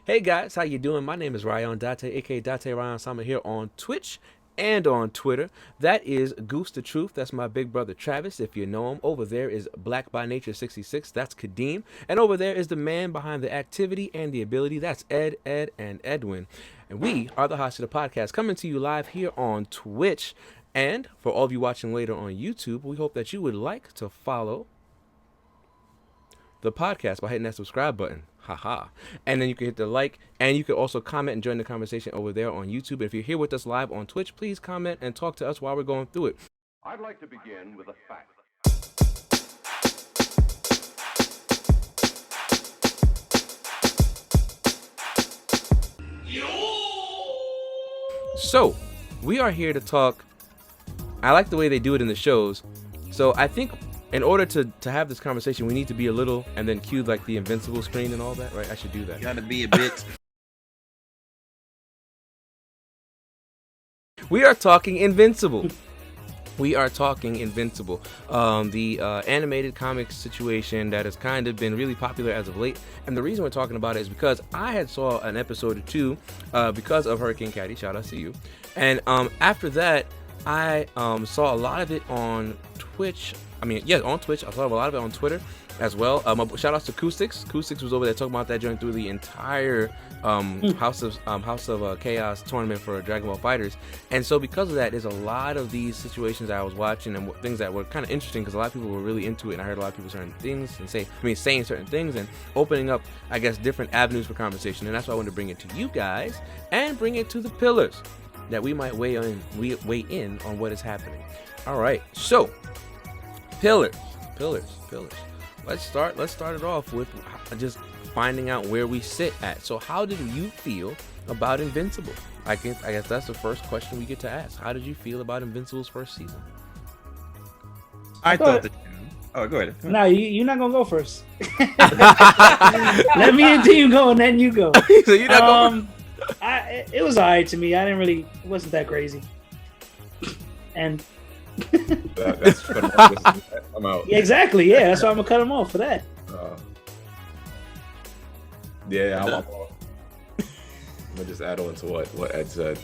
Hey guys, how you doing? My name is Ryan Date, aka Date Ryan Sama here on Twitch and on Twitter. That is Goose the Truth. That's my big brother Travis, if you know him. Over there is Black by Nature 66. That's Kadeem. And over there is the man behind the activity and the ability. That's Ed, and Edwin. And we are the Hashira Podcast, coming to you live here on Twitch. And for all of you watching later on YouTube, we hope that you would like to follow the podcast by hitting that subscribe button. Haha. And then you can hit the like, and you can also comment and join the conversation over there on YouTube. If you're here with us live on Twitch, please comment and talk to us while we're going through it. I'd like to begin with a fact. So, we are here to talk. I like the way they do it in the shows. So, I think in order to have this conversation, we need to be a little, and then cue like the Invincible screen and all that, right? I should do that. Gotta be a bit. We are talking Invincible. We are talking Invincible, the animated comics situation that has kind of been really popular as of late. And the reason we're talking about it is because I had saw an episode or two because of Hurricane Caddy. Shout out to you. And after that, I saw a lot of it on Twitch. On Twitch. I saw a lot of it on Twitter as well. Shout out to Acoustics. Acoustics was over there talking about that joint through the entire House of Chaos tournament for Dragon Ball Fighters. And so because of that, there's a lot of these situations I was watching and things that were kind of interesting because a lot of people were really into it, and I heard a lot of people certain things and saying certain things and opening up, I guess, different avenues for conversation. And that's why I wanted to bring it to you guys and bring it to the pillars that we might weigh in on what is happening. All right, so pillars. Let's start it off with just finding out where we sit at. So how did you feel about Invincible? I guess that's the first question we get to ask. How did you feel about Invincible's first season? I thought that. Oh, go ahead. No, you're not gonna go first. Let me and Team go, and then you go. So you're not going. It was alright to me. It wasn't that crazy. And That's I'm out. yeah, exactly. Yeah, that's why I'm gonna cut him off for that. Yeah, I'm gonna just add on to what Ed said.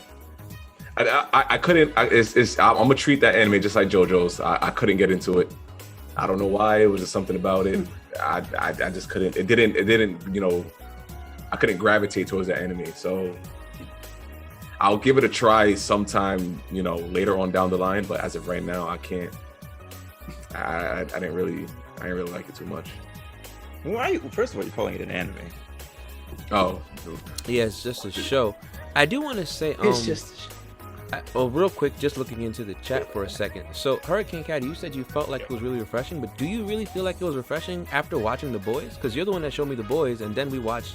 I couldn't. I'm gonna treat that anime just like JoJo's. I couldn't get into it. I don't know why. It was just something about it. I just couldn't. It didn't. I couldn't gravitate towards that anime. So I'll give it a try sometime. Later on down the line. But as of right now, I can't. I didn't really like it too much. First of all, you're calling it an anime. Oh, Yeah, it's just a show. I do want to say, It's just real quick, just looking into the chat for a second. So, Hurricane Caddy, you said you felt like it was really refreshing, but do you really feel like it was refreshing after watching The Boys? Because you're the one that showed me The Boys, and then we watched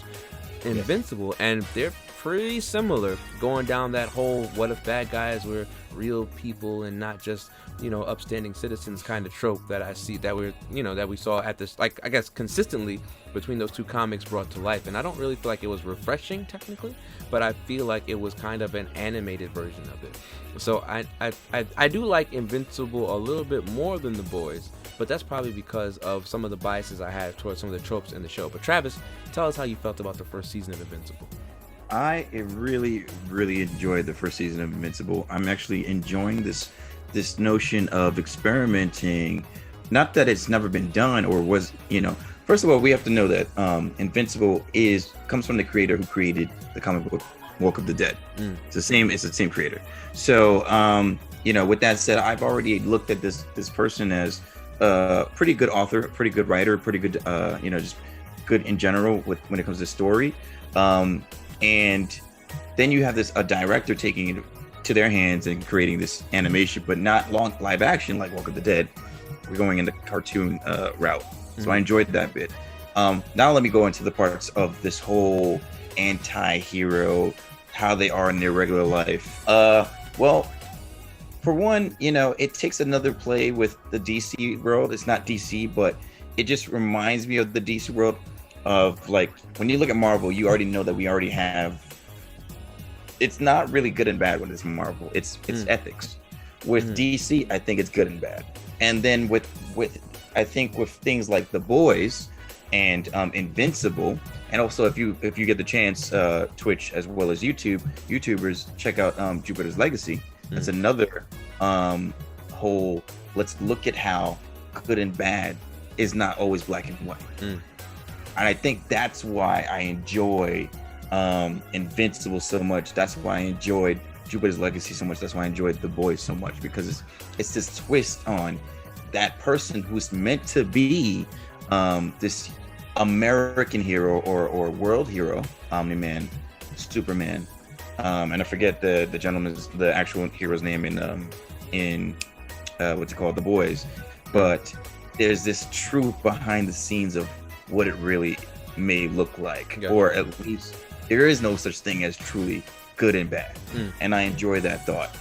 Invincible, and they're pretty similar, going down that whole what if bad guys were real people and not just upstanding citizens kind of trope that I see that we saw at this, like, I guess consistently between those two comics brought to life. And I don't really feel like it was refreshing technically, but I feel like it was kind of an animated version of it. So I do like Invincible a little bit more than The Boys, but that's probably because of some of the biases I have towards some of the tropes in the show. But Travis, tell us how you felt about the first season of Invincible. I really enjoyed the first season of Invincible. I'm actually enjoying this notion of experimenting. Not that it's never been done or was, First of all, we have to know that Invincible comes from the creator who created the comic book Walk of the Dead. It's the same creator. So, with that said, I've already looked at this person as a pretty good author, pretty good writer, pretty good, just good in general when it comes to story. And then you have a director taking it to their hands and creating this animation, but not live action like Walk of the Dead. We're going in the cartoon route. So I enjoyed that bit. Now let me go into the parts of this whole anti-hero, how they are in their regular life. Well, for one, it takes another play with the DC world. It's not DC, but it just reminds me of the DC world of, like, when you look at Marvel, you already know that we already have. It's not really good and bad when it's Marvel. It's ethics. With DC, I think it's good and bad. And then with I think with things like The Boys, and Invincible. And also, if you get the chance, Twitch as well as YouTubers, check out Jupiter's Legacy. That's another whole. Let's look at how good and bad is not always black and white. And I think that's why I enjoy Invincible so much. That's why I enjoyed Jupiter's Legacy so much. That's why I enjoyed The Boys so much, because it's this twist on that person who's meant to be this American hero or world hero, Omni-Man, Superman, and I forget the actual hero's name in what's it called, The Boys, but there's this truth behind the scenes of what it really may look like, or at least there is no such thing as truly good and bad, and I enjoy that thought.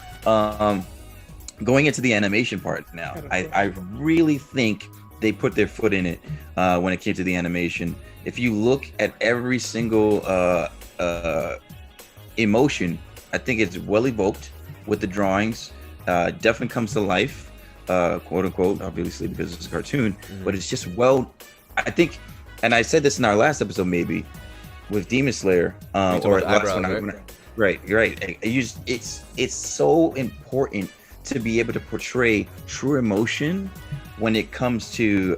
Going into the animation part now, I really think they put their foot in it when it came to the animation. If you look at every single emotion, I think it's well evoked with the drawings. Definitely comes to life, quote unquote, obviously because it's a cartoon, but it's just I think, and I said this in our last episode maybe with Demon Slayer, or last one, right. It's so important to be able to portray true emotion when it comes to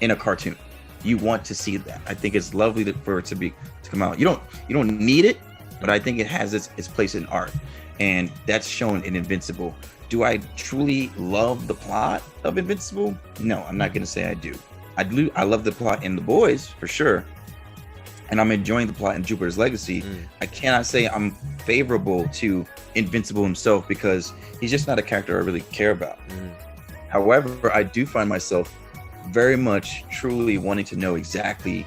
in a cartoon. You want to see that. I think it's lovely for it to come out. You don't need it, but I think it has its place in art, and that's shown in Invincible. Do I truly love the plot of Invincible? No, I'm not gonna say I do. I love the plot in The Boys for sure, and I'm enjoying the plot in Jupiter's Legacy. I cannot say I'm favorable to Invincible himself because he's just not a character I really care about. However, I do find myself very much truly wanting to know exactly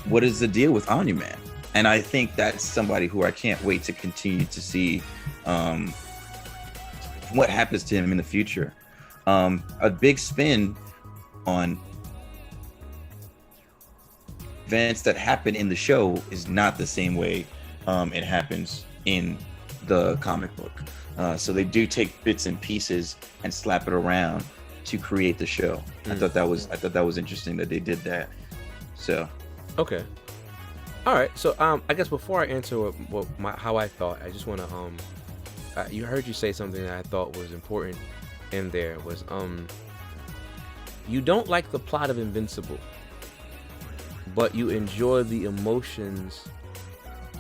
what is the deal with Omni-Man, and I think that's somebody who I can't wait to continue to see what happens to him in the future. A big spin on events that happen in the show is not the same way it happens in the comic book. So they do take bits and pieces and slap it around to create the show. I thought that was interesting that they did that. So okay, all right. So I guess before I answer how I thought, I just want to you heard you say something that I thought was important in there was you don't like the plot of Invincible, but you enjoy the emotions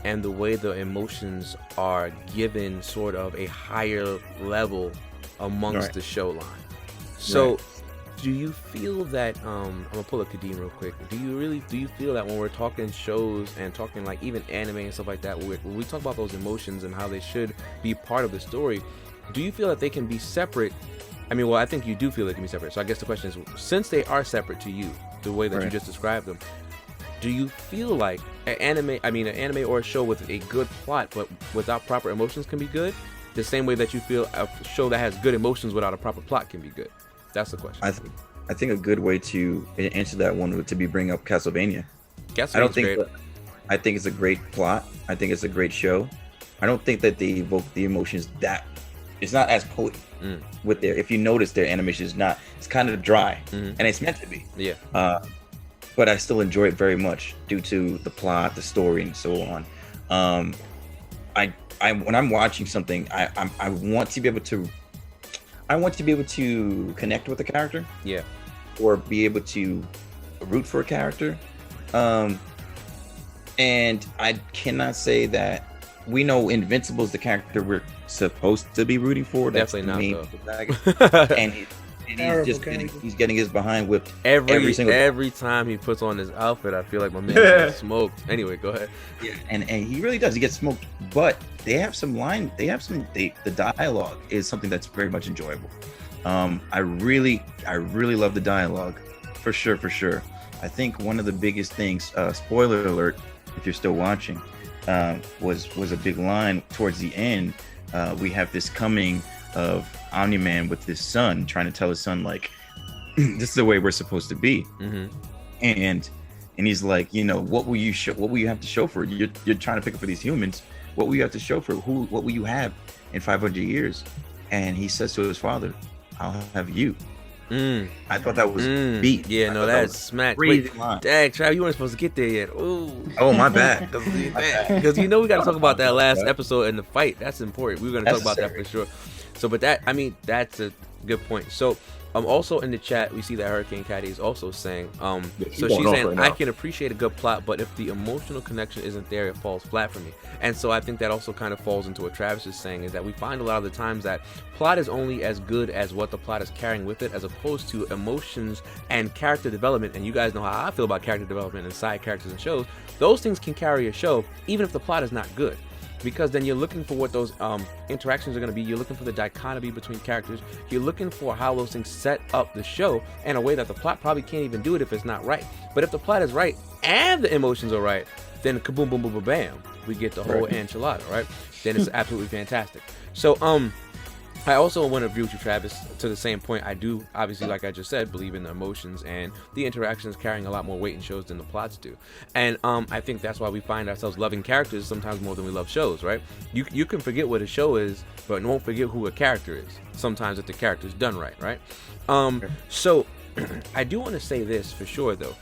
and the way the emotions are given sort of a higher level amongst the show line. So do you feel that I'm gonna pull up Kadeem real quick, do you feel that when we're talking shows and talking like even anime and stuff like that, when we talk about those emotions and how they should be part of the story, do you feel that they can be separate? I mean, well, I think you do feel they can be separate. So I guess the question is, since they are separate to you, the way that you just described them, do you feel like an anime or a show with a good plot but without proper emotions can be good, the same way that you feel a show that has good emotions without a proper plot can be good? That's the question. I think a good way to answer that one would to be bring up Castlevania. I think it's a great plot. I think it's a great show. I don't think that they evoke the emotions that it's not as potent with their. If you notice, their animation is not. It's kind of dry, and it's meant to be. Yeah. But I still enjoy it very much due to the plot, the story, and so on. I when I'm watching something, I want to be able to. I want to be able to connect with the character. Yeah. Or be able to root for a character. And I cannot say that we know Invincible is the character we're supposed to be rooting for. That's definitely not though. And he's getting his behind whipped every time he puts on his outfit. I feel like my man gets smoked. Anyway, go ahead. Yeah, and he really does. He gets smoked, but they have some the dialogue is something that's very much enjoyable. I really love the dialogue, for sure. I think one of the biggest things, spoiler alert, if you're still watching, was a big line towards the end. We have this coming of Omni-Man with his son, trying to tell his son like, this is the way we're supposed to be. And he's like, what will you have to show for it? You're trying to pick up for these humans. What will you have to show for it? What will you have in 500 years? And he says to his father, I'll have you. I thought that was beat. Yeah, no, that's smack. Crazy Wait, line. dang, Trav, you weren't supposed to get there yet. Ooh. Oh, my bad. Because you know we got to talk about that last episode and the fight. That's important. We're going to talk about that for sure. So, but that, I mean, that's a good point. So, also in the chat, we see that Hurricane Caddy is also saying, so she's saying, right, I can appreciate a good plot, but if the emotional connection isn't there, it falls flat for me. And so I think that also kind of falls into what Travis is saying, is that we find a lot of the times that plot is only as good as what the plot is carrying with it, as opposed to emotions and character development. And you guys know how I feel about character development and side characters and shows. Those things can carry a show, even if the plot is not good. Because then you're looking for what those interactions are going to be. You're looking for the dichotomy between characters. You're looking for how those things set up the show in a way that the plot probably can't even do it if it's not right. But if the plot is right and the emotions are right, then kaboom, boom, boom, boom, bam, we get the whole enchilada, right? Then it's absolutely fantastic. So, I also want to agree with you, Travis, to the same point. I do, obviously, like I just said, believe in the emotions and the interactions carrying a lot more weight in shows than the plots do. And I think that's why we find ourselves loving characters sometimes more than we love shows, right? You can forget what a show is, but won't forget who a character is sometimes if the character's done right? So I do want to say this for sure, though.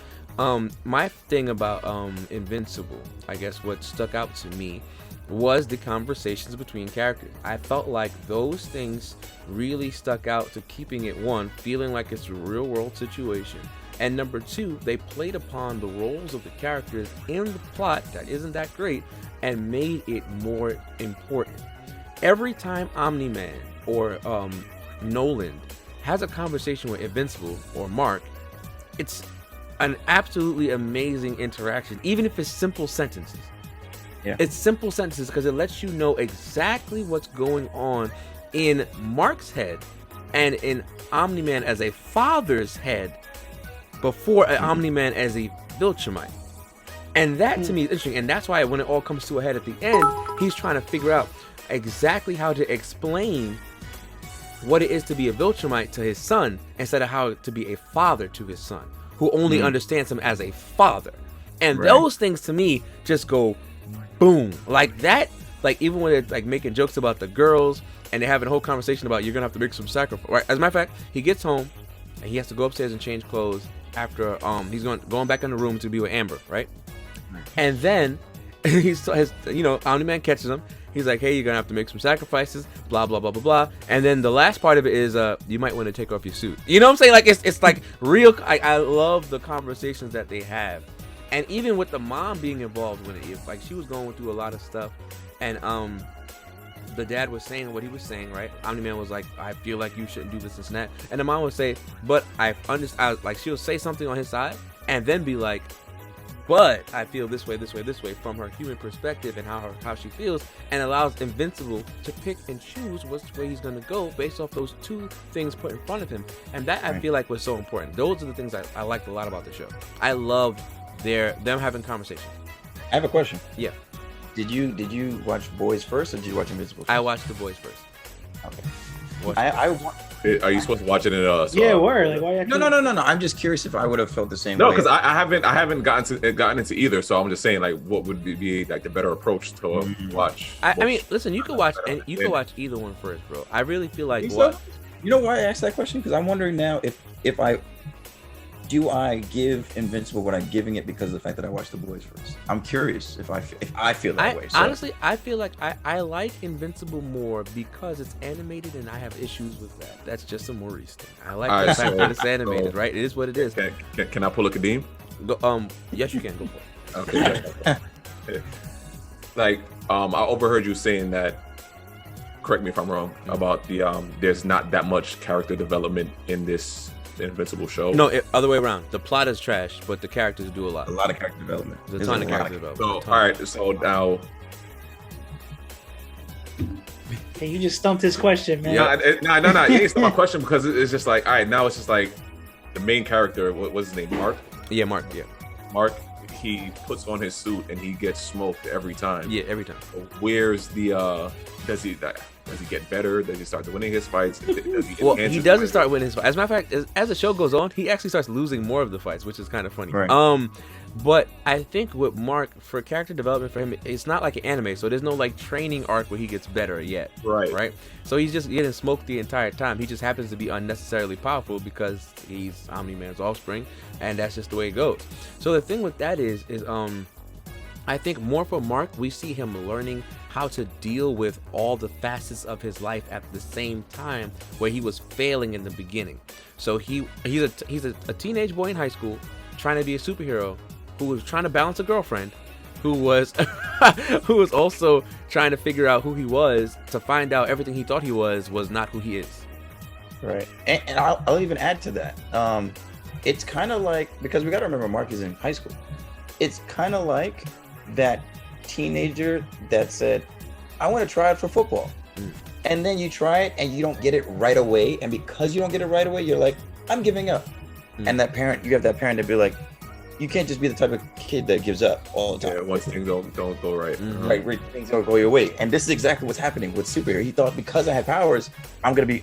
My thing about Invincible, I guess what stuck out to me was the conversations between characters. I felt like those things really stuck out to keeping it, one, feeling like it's a real world situation, and number two, they played upon the roles of the characters in the plot that isn't that great and made it more important. Every time Omni-Man or Nolan has a conversation with Invincible or Mark, it's an absolutely amazing interaction, even if it's simple sentences. Yeah. It's simple sentences because it lets you know exactly what's going on in Mark's head and in Omni-Man as a father's head before an Omni-Man as a Viltrumite. And that to me is interesting, and that's why when it all comes to a head at the end, he's trying to figure out exactly how to explain what it is to be a Viltrumite to his son instead of how to be a father to his son, who only understands him as a father. And those things to me just go boom, like that. Like even when they're like making jokes about the girls and they're having a whole conversation about you're gonna have to make some sacrifice. Right? As a matter of fact, he gets home and he has to go upstairs and change clothes after he's going back in the room to be with Amber, right? And then Omni-Man catches him. He's like, hey, you're gonna have to make some sacrifices, blah blah blah blah blah. And then the last part of it is you might want to take off your suit. You know what I'm saying? Like it's like real. I love the conversations that they have. And even with the mom being involved with it, like she was going through a lot of stuff, and the dad was saying what he was saying, right? Omni-Man was like, I feel like you shouldn't do this and that, and the mom would say, but I understand. Like she'll say something on his side, and then be like, but I feel this way from her human perspective and how she feels, and allows Invincible to pick and choose which way he's gonna go based off those two things put in front of him, and that I feel like was so important. Those are the things I liked a lot about the show. I loved them having conversations. I have a question. Yeah. Did you watch Boys first, or did you watch Invincible first? I watched The Boys first. Okay. Are you supposed to watch it in yeah, word. Like why? No. I'm just curious if I would have felt the same way. No, because I haven't gotten into either. So I'm just saying, like, what would be like the better approach to watch? I mean, listen, you could watch either one first, bro. I really feel like so? You know why I asked that question? Because I'm wondering now if I give Invincible what I'm giving it because of the fact that I watched The Boys first. I'm curious if I feel that way. So. Honestly, I feel like I like Invincible more because it's animated and I have issues with that. That's just a Maurice thing. I like the fact that it's animated, right? It is what it is. Can I pull a Kadeem? Go, yes, you can. Go for it. Okay. Like, I overheard you saying that, correct me if I'm wrong, about the there's not that much character development in this Invincible show. No, other way around. The plot is trash, but the characters do a lot. A lot of character development. There's a ton of character development. So, all right. So now, Hey, you just stumped his question, man. no. It's not my question because it's just like, all right, now it's just like the main character. What's his name? Mark. Yeah, Mark. Yeah. Mark. He puts on his suit and he gets smoked every time. Yeah, every time. Where's the Does he get better? Does he start winning his fights? Does he Well, enhance he his doesn't fights? start winning his fight. As a matter of fact, as the show goes on, he actually starts losing more of the fights, which is kind of funny. Right. But I think with Mark, for character development for him, it's not like an anime, so there's no like training arc where he gets better yet. Right. So he's just getting smoked the entire time. He just happens to be unnecessarily powerful because he's Omni-Man's offspring, and that's just the way it goes. So the thing with that is I think more for Mark, we see him learning how to deal with all the facets of his life at the same time, where he was failing in the beginning. So he's a teenage boy in high school trying to be a superhero, who was trying to balance a girlfriend, who was who was also trying to figure out who he was, to find out everything he thought he was not who he is. Right. And I'll even add to that. It's kind of like, because we got to remember Mark is in high school. It's kind of like that teenager that said, I want to try it for football. And then you try it and you don't get it right away. And because you don't get it right away, you're like, I'm giving up. And that parent, you have that parent to be like, you can't just be the type of kid that gives up all the time. Yeah, once things don't go right. Right, things don't go your way. And this is exactly what's happening with superhero. He thought, because I have powers, I'm gonna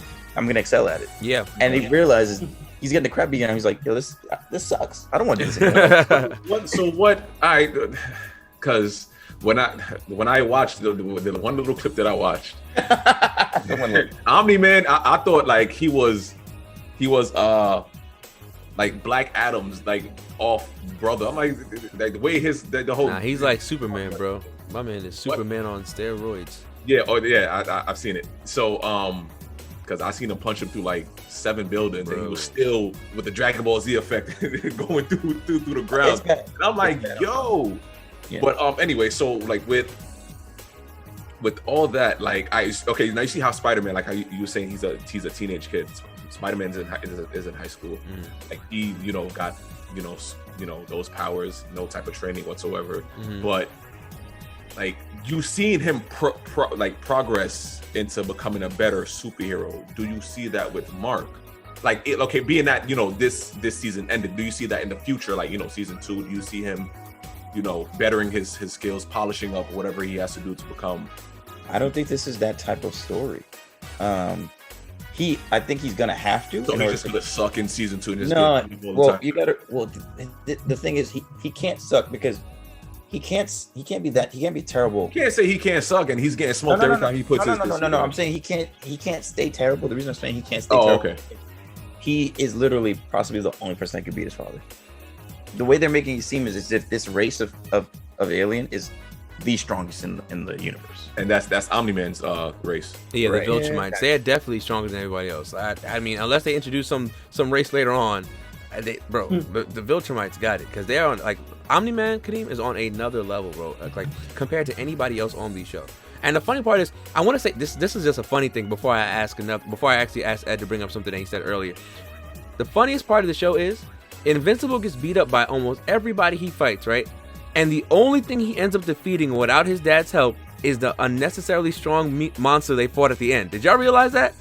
excel at it. Yeah. And he realizes he's getting the crap beat, and he's like, yo, this sucks. I don't want to do this anymore. Because when I watched the one little clip that I watched, Omni-Man, I thought like he was like Black Adam's like off brother. I'm like the way the whole. Nah, he's like Superman, bro. My man is Superman on steroids. Yeah, I've seen it. So because I seen him punch him through like 7 buildings, and he was still with the Dragon Ball Z effect going through the ground. And I'm like, yo. Yeah. But anyway, so like with all that, like now you see how Spider-Man, like how you were saying he's a teenage kid. Spider-Man is in high school. Like he, got, those powers, no type of training whatsoever. But like you've seen him progress into becoming a better superhero. Do you see that with Mark? Like, being that, this season ended, do you see that in the future? Like, season 2, do you see him, bettering his skills, polishing up whatever he has to do to become? I don't think this is that type of story. I think he's gonna have to. So he's just gonna suck in season 2 and just the thing is he can't suck because he can't be terrible. You can't say he can't suck and he's getting smoked every time he puts his. No. I'm saying he can't stay terrible. The reason I'm saying he can't stay terrible. Okay. He is literally possibly the only person that could beat his father. The way they're making it seem is as if this race of alien is the strongest in the universe, and that's Omni-Man's race. Yeah, right. The Viltrumites. They are definitely stronger than everybody else. I mean, unless they introduce some race later on, the Viltrumites got it, because they're on, like, Omni-Man Kadeem is on another level, bro. Like compared to anybody else on these shows. And the funny part is, I want to say this is just a funny thing before I actually ask Ed to bring up something that he said earlier. The funniest part of the show is Invincible gets beat up by almost everybody he fights, right? And the only thing he ends up defeating without his dad's help is the unnecessarily strong monster they fought at the end. Did y'all realize that?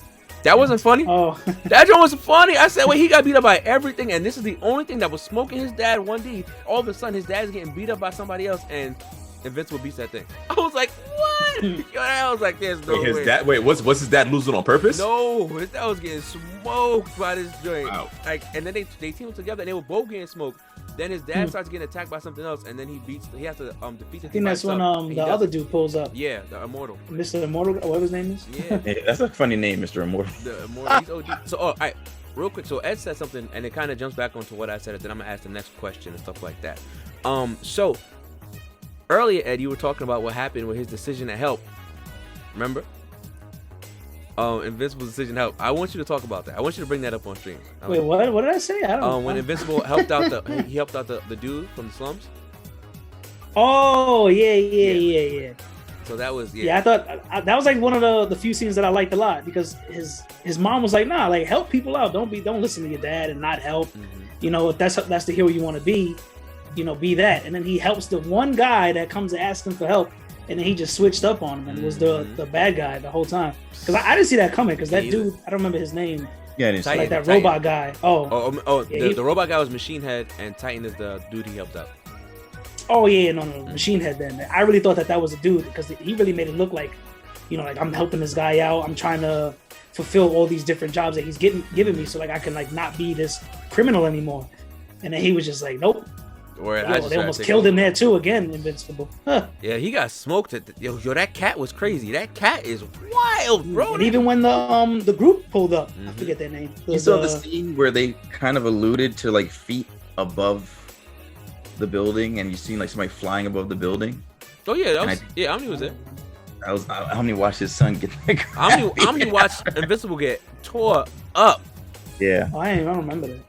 That wasn't funny? Oh. That joint was funny. I said, wait, he got beat up by everything, and this is the only thing that was smoking his dad 1D. All of a sudden, his dad's getting beat up by somebody else, and Invincible beats that thing. I was like, what? I was like, there's no way. Was his dad losing on purpose? No, his dad was getting smoked by this joint. Wow. Like, and then they teamed together, and they were both getting smoked. Then his dad starts getting attacked by something else, and then he has to defeat the I think that's when the other dude pulls up. Yeah, the Immortal. Mr. Immortal, whatever his name is. Yeah. Hey, that's a funny name, Mr. Immortal. The Immortal. He's OG. So, all right, real quick. So Ed said something, and it kind of jumps back onto what I said, and then I'm gonna ask the next question and stuff like that. So earlier, Ed, you were talking about what happened with his decision to help. Remember? Invincible's decision to help. I want you to talk about that. I want you to bring that up on stream. Wait, what? What did I say? I don't know. When Invincible helped out the dude from the slums. Oh yeah. So that was Yeah, I thought that was like one of the few scenes that I liked a lot, because his mom was like, nah, like, help people out. Don't listen to your dad and not help. Mm-hmm. If that's the hero you want to be, be that. And then he helps the one guy that comes to ask him for help, and then he just switched up on him and was the bad guy the whole time. Because I didn't see that coming, because that dude, I don't remember his name. Yeah, it's like that robot guy. The robot guy was Machine Head, and Titan is the dude he helped out. Oh yeah, no, Machine Head. Then I really thought that was a dude, because he really made it look like like I'm helping this guy out. I'm trying to fulfill all these different jobs that he's giving me, so like I can like not be this criminal anymore. And then he was just like, nope. Or They almost killed him there too again, Invincible. Huh. Yeah, he got smoked. Yo, that cat was crazy. That cat is wild, bro. And even when the group pulled up, I forget their name. You saw the scene where they kind of alluded to like feet above the building, and you seen like somebody flying above the building. Oh yeah, Omni was there. Omni watched his son get that. Omni watched Invincible get tore up. Yeah. Oh, I don't remember that.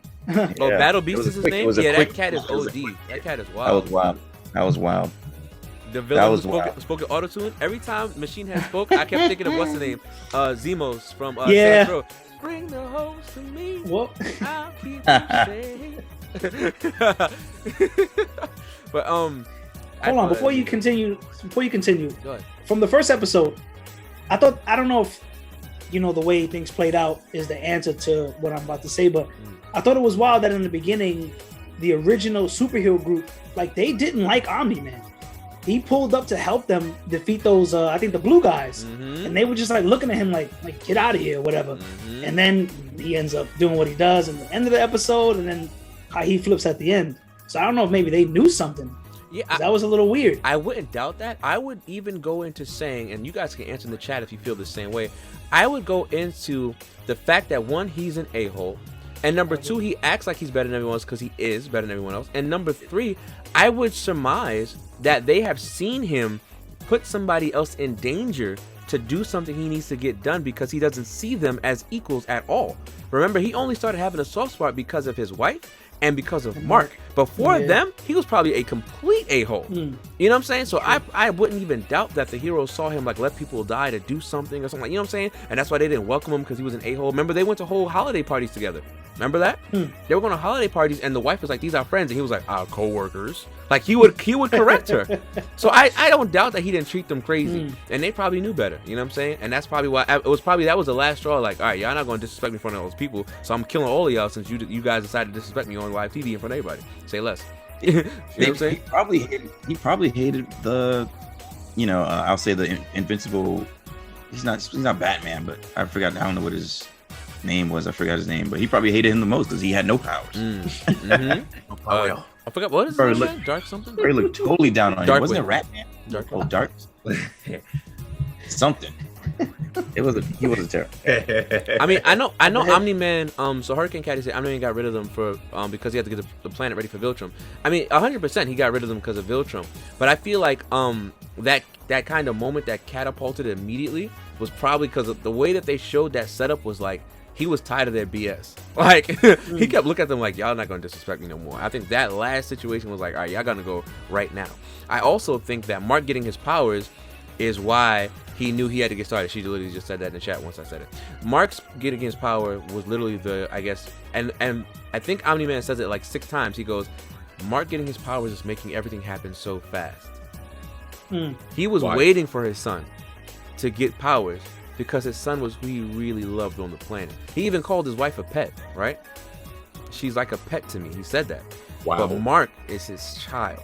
Oh, Yeah. Battle Beast is his name? Yeah, that cat is OD. That cat is wild. That was wild. The villain who spoke in autotune. Every time Machine Head spoke, I kept thinking of what's the name? Zemos from Yeah. Saints Row. Bring the hoes to me. What? I'll keep you safe. But Hold on, before you continue, go ahead. from the first episode, I don't know if the way things played out is the answer to what I'm about to say, but I thought it was wild that in the beginning, the original superhero group, like they didn't like Omni-Man. He pulled up to help them defeat those, I think the blue guys, and they were just like looking at him like get out of here, or whatever. And then he ends up doing what he does in the end of the episode, and then how he flips at the end. So I don't know if maybe they knew something. Yeah, That was a little weird. I wouldn't doubt that. I would even go into saying, and you guys can answer in the chat if you feel the same way. I would go into the fact that one, he's an a-hole, and number two, he acts like he's better than everyone else because he is better than everyone else. And number three, I would surmise that they have seen him put somebody else in danger to do something he needs to get done because he doesn't see them as equals at all. Remember, he only started having a soft spot because of his wife and because of Mark. Before them, he was probably a complete a-hole. You know what I'm saying? So I wouldn't even doubt that the heroes saw him like let people die to do something or something, like, you know what I'm saying? And that's why they didn't welcome him, because he was an a-hole. Remember, they went to whole holiday parties together. Remember that? They were going to holiday parties, and the wife was like, "These are friends," and he was like, "Our co-workers." Like he would correct her. So I don't doubt that he didn't treat them crazy, and they probably knew better. You know what I'm saying? And that's probably why that was the last straw. Like, all right, y'all not going to disrespect me in front of those people, so I'm killing all of y'all since you guys decided to disrespect me on live TV in front of everybody. Say less. You know what I'm saying? He probably hated the, I'll say the Invincible. He's not Batman, but I don't know what his name was. I forgot his name, but he probably hated him the most because he had no powers. I forgot what is his name? Dark something. He looked totally down on him. Wasn't it Ratman? Dark. Something. He wasn't terrible. I mean, I know Omni-Man, so Hurricane Cat said Omni-Man got rid of them for because he had to get the planet ready for Viltrum. I mean, 100% he got rid of them because of Viltrum. But I feel like that kind of moment that catapulted it immediately was probably because of the way that they showed that setup was like he was tired of their BS. Like he kept looking at them like, y'all not gonna disrespect me no more. I think that last situation was like, all right, y'all gonna go right now. I also think that Mark getting his powers is why he knew he had to get started. She literally just said that in the chat once I said it. Mark's getting his power was literally and I think Omni-Man says it like 6 times. He goes, Mark getting his powers is making everything happen so fast. He was waiting for his son to get powers because his son was who he really loved on the planet. He even called his wife a pet, right? She's like a pet to me. He said that. Wow. But Mark is his child.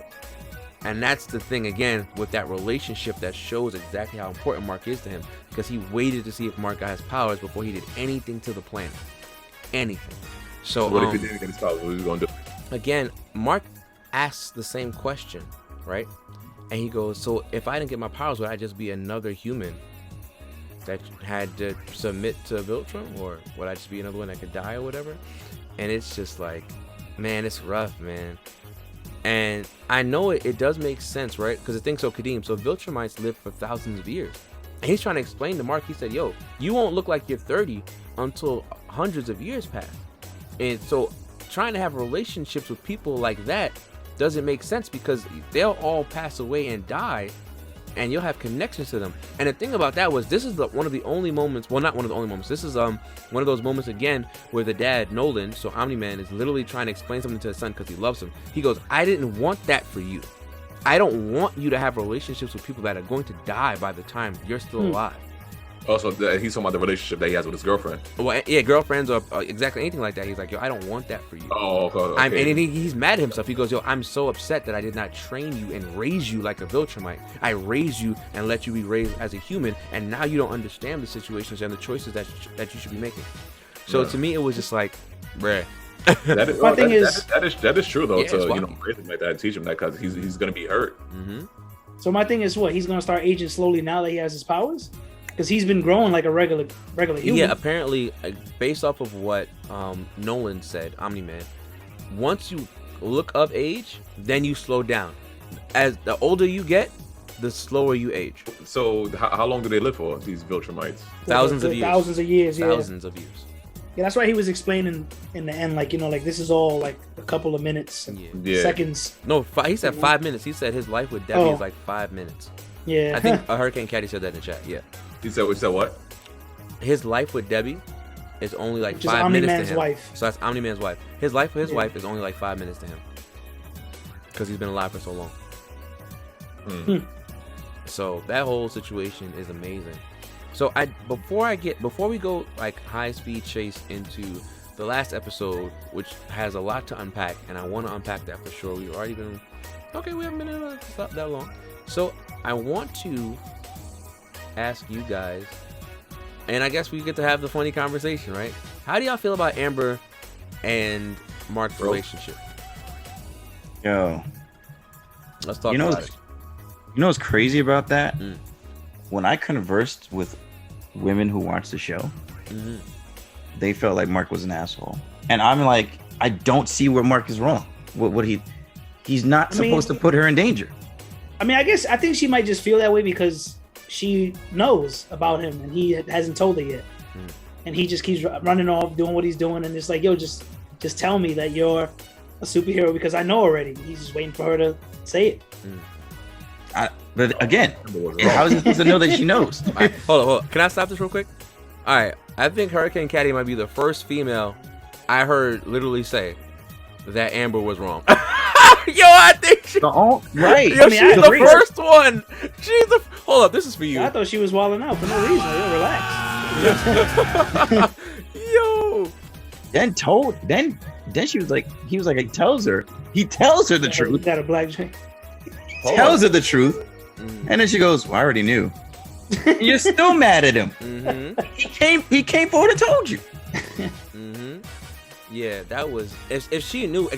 And that's the thing, again, with that relationship that shows exactly how important Mark is to him, because he waited to see if Mark got his powers before he did anything to the planet. Anything. So what if he didn't get his powers? What was he going to do? Again, Mark asks the same question, right? And he goes, so if I didn't get my powers, would I just be another human that had to submit to Viltrum? Or would I just be another one that could die or whatever? And it's just like, man, it's rough, man. And I know it does make sense, right? Because the thing's so Kadeem. So Viltrumites live for thousands of years. And he's trying to explain to Mark, he said, yo, you won't look like you're 30 until hundreds of years pass. And so trying to have relationships with people like that doesn't make sense, because they'll all pass away and die, and you'll have connections to them. And the thing about that was, this is one of the only moments, well, not one of the only moments, this is one of those moments again where the dad, Nolan, so Omni-Man, is literally trying to explain something to his son because he loves him. He goes, I didn't want that for you. I don't want you to have relationships with people that are going to die by the time you're still alive. Also, he's talking about the relationship that he has with his girlfriend. Well, yeah, girlfriends or exactly anything like that. He's like, yo, I don't want that for you. Oh, okay. And he's mad at himself. He goes, yo, I'm so upset that I did not train you and raise you like a Viltrumite. I raised you and let you be raised as a human, and now you don't understand the situations and the choices that you should be making. So to me, it was just like, bruh. That is true though. Yeah, to raise him like that and teach him that, because he's gonna be hurt. Mm-hmm. So my thing is, he's gonna start aging slowly now that he has his powers, because he's been growing like a regular human. Yeah, apparently, based off of what Nolan said, Omni-Man, once you look up age, then you slow down. As the older you get, the slower you age. So how long do they live for, these Viltrumites? Thousands of years. Thousands of years. Yeah. Thousands of years. Yeah, that's why he was explaining in the end, like, like this is all like a couple of minutes, and seconds. No, he said 5 minutes. He said his life with Debbie is like 5 minutes. Yeah, I think Hurricane Caddy said that in the chat. Yeah. He said what? His life with Debbie is only like Which is 5 minutes to Omni-Man's him. wife. So that's Omni-Man's wife. His life with his wife is only like 5 minutes to him, because he's been alive for so long. So that whole situation is amazing. So before we go like high speed chase into the last episode, which has a lot to unpack, and I want to unpack that for sure. We've already been we haven't been in that long. So I want to ask you guys, and I guess we get to have the funny conversation, right? How do y'all feel about Amber and Mark's relationship? Yo, let's talk about it. You know what's crazy about that? When I conversed with women who watched the show, they felt like Mark was an asshole, and I'm like, I don't see where Mark is wrong. He's not supposed to put her in danger. I mean, I think she might just feel that way because she knows about him and he hasn't told her yet, and he just keeps running off doing what he's doing, and it's like, yo, just tell me that you're a superhero, because I know already. He's just waiting for her to say it. But again, how is he supposed to know that she knows? Right, hold on. Can I stop this real quick? All right. I think Hurricane Caddy might be the first female I heard literally say that Amber was wrong. Yo, I think she... Right. Yo, she's the first one. Hold up. This is for you. I thought she was wilding out for no reason. Yo, relax. Yo. Then she was like, he was like, he tells her the truth. Got a black drink. Tells her the truth, and then she goes, well, I already knew. You're still mad at him. He came forward and told you. Yeah, that was if she knew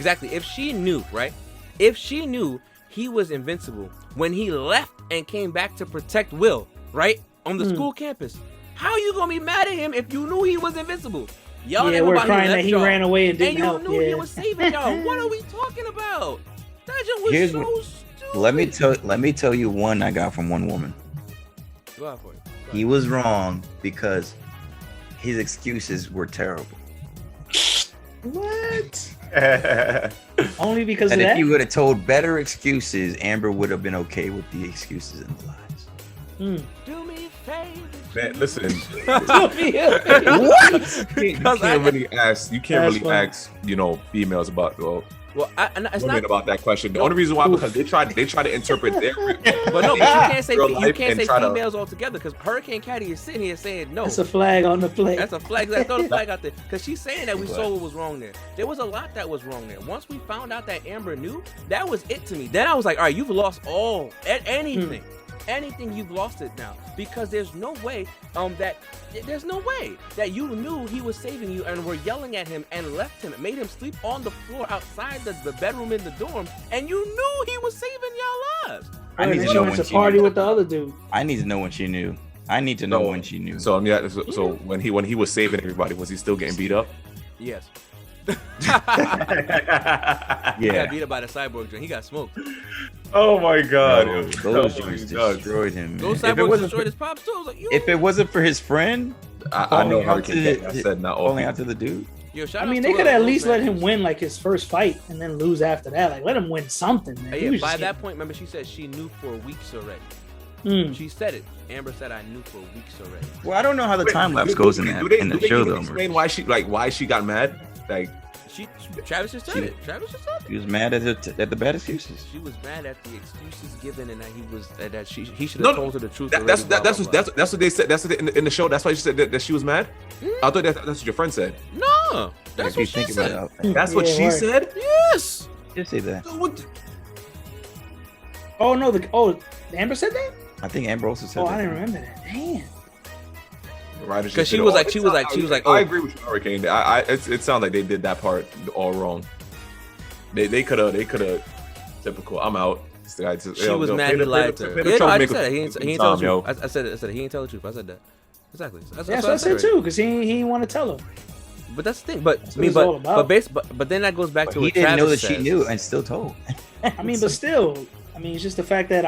right, if she knew he was invincible when he left and came back to protect Will, right, on the school campus, how you gonna be mad at him if you knew he was invincible? Y'all we're crying that he ran away and didn't help. And you knew he was saving y'all. What are we talking about? That just was so stupid. Let me tell you one I got from one woman. Go out for it. He was wrong because his excuses were terrible. What? Only because and of that? if he would have told better excuses, Amber would have been okay with the excuses and the lies. Do me a favor. Man, listen. What? You can't really ask, females about it's women not about that question. The only reason why, because they try to interpret their but you can't say females altogether, because Hurricane Caddy is sitting here saying no. That's a flag on the plate. That's a flag. Throw the flag out there, because she's saying that we saw what was wrong there. There was a lot that was wrong there. Once we found out that Amber knew, that was it to me. Then I was like, all right, you've lost anything. Anything, you've lost it now, because there's no way that you knew he was saving you and were yelling at him and left him, made him sleep on the floor outside the bedroom in the dorm, and you knew he was saving y'all lives. I need to she know went when to she party knew. with the other dude. I need to know when she knew. I need to know when she knew. So when he was saving everybody, was he still getting beat up? Yes. Yeah. He got beat up by the cyborg joint. He got smoked. Oh my god. Those dudes destroyed him. Those cyborgs destroyed his pops too. I was like, yo. If it wasn't for his friend, I know how I said not all. falling out to the dude. Yo, I mean, they could at least let him win like his first fight and then lose after that. Like, let him win something, man. Yeah, by that point, remember, she said she knew for weeks already. She said it. Amber said, I knew for weeks already. Well, I don't know how the time lapse goes in the show, though. Explain why she got mad. Like, Travis just said it. Travis just said it. He was mad at the bad excuses. She was mad at the excuses given, and that he should have told her the truth. That's what they said. That's what in the show. That's why she said that she was mad. I thought that's what your friend said. No, that's what she said. That's what she said. Yes. Did say that? So what? Oh no, Amber said that. I think Amber also said that. I didn't remember that. Damn. Because she was like, oh. I agree with you, Hurricane. It sounds like they did that part all wrong. They could have. Typical. I'm out. She was mad he lied to her. Yeah, no, I just said it. He ain't tell the truth. I said it. He ain't tell the truth. I said that. Exactly. That's what I said too. Because he didn't want to tell her. But that's the thing. But then that goes back to what he didn't know that says. she knew and still told. I mean, but still, it's just the fact that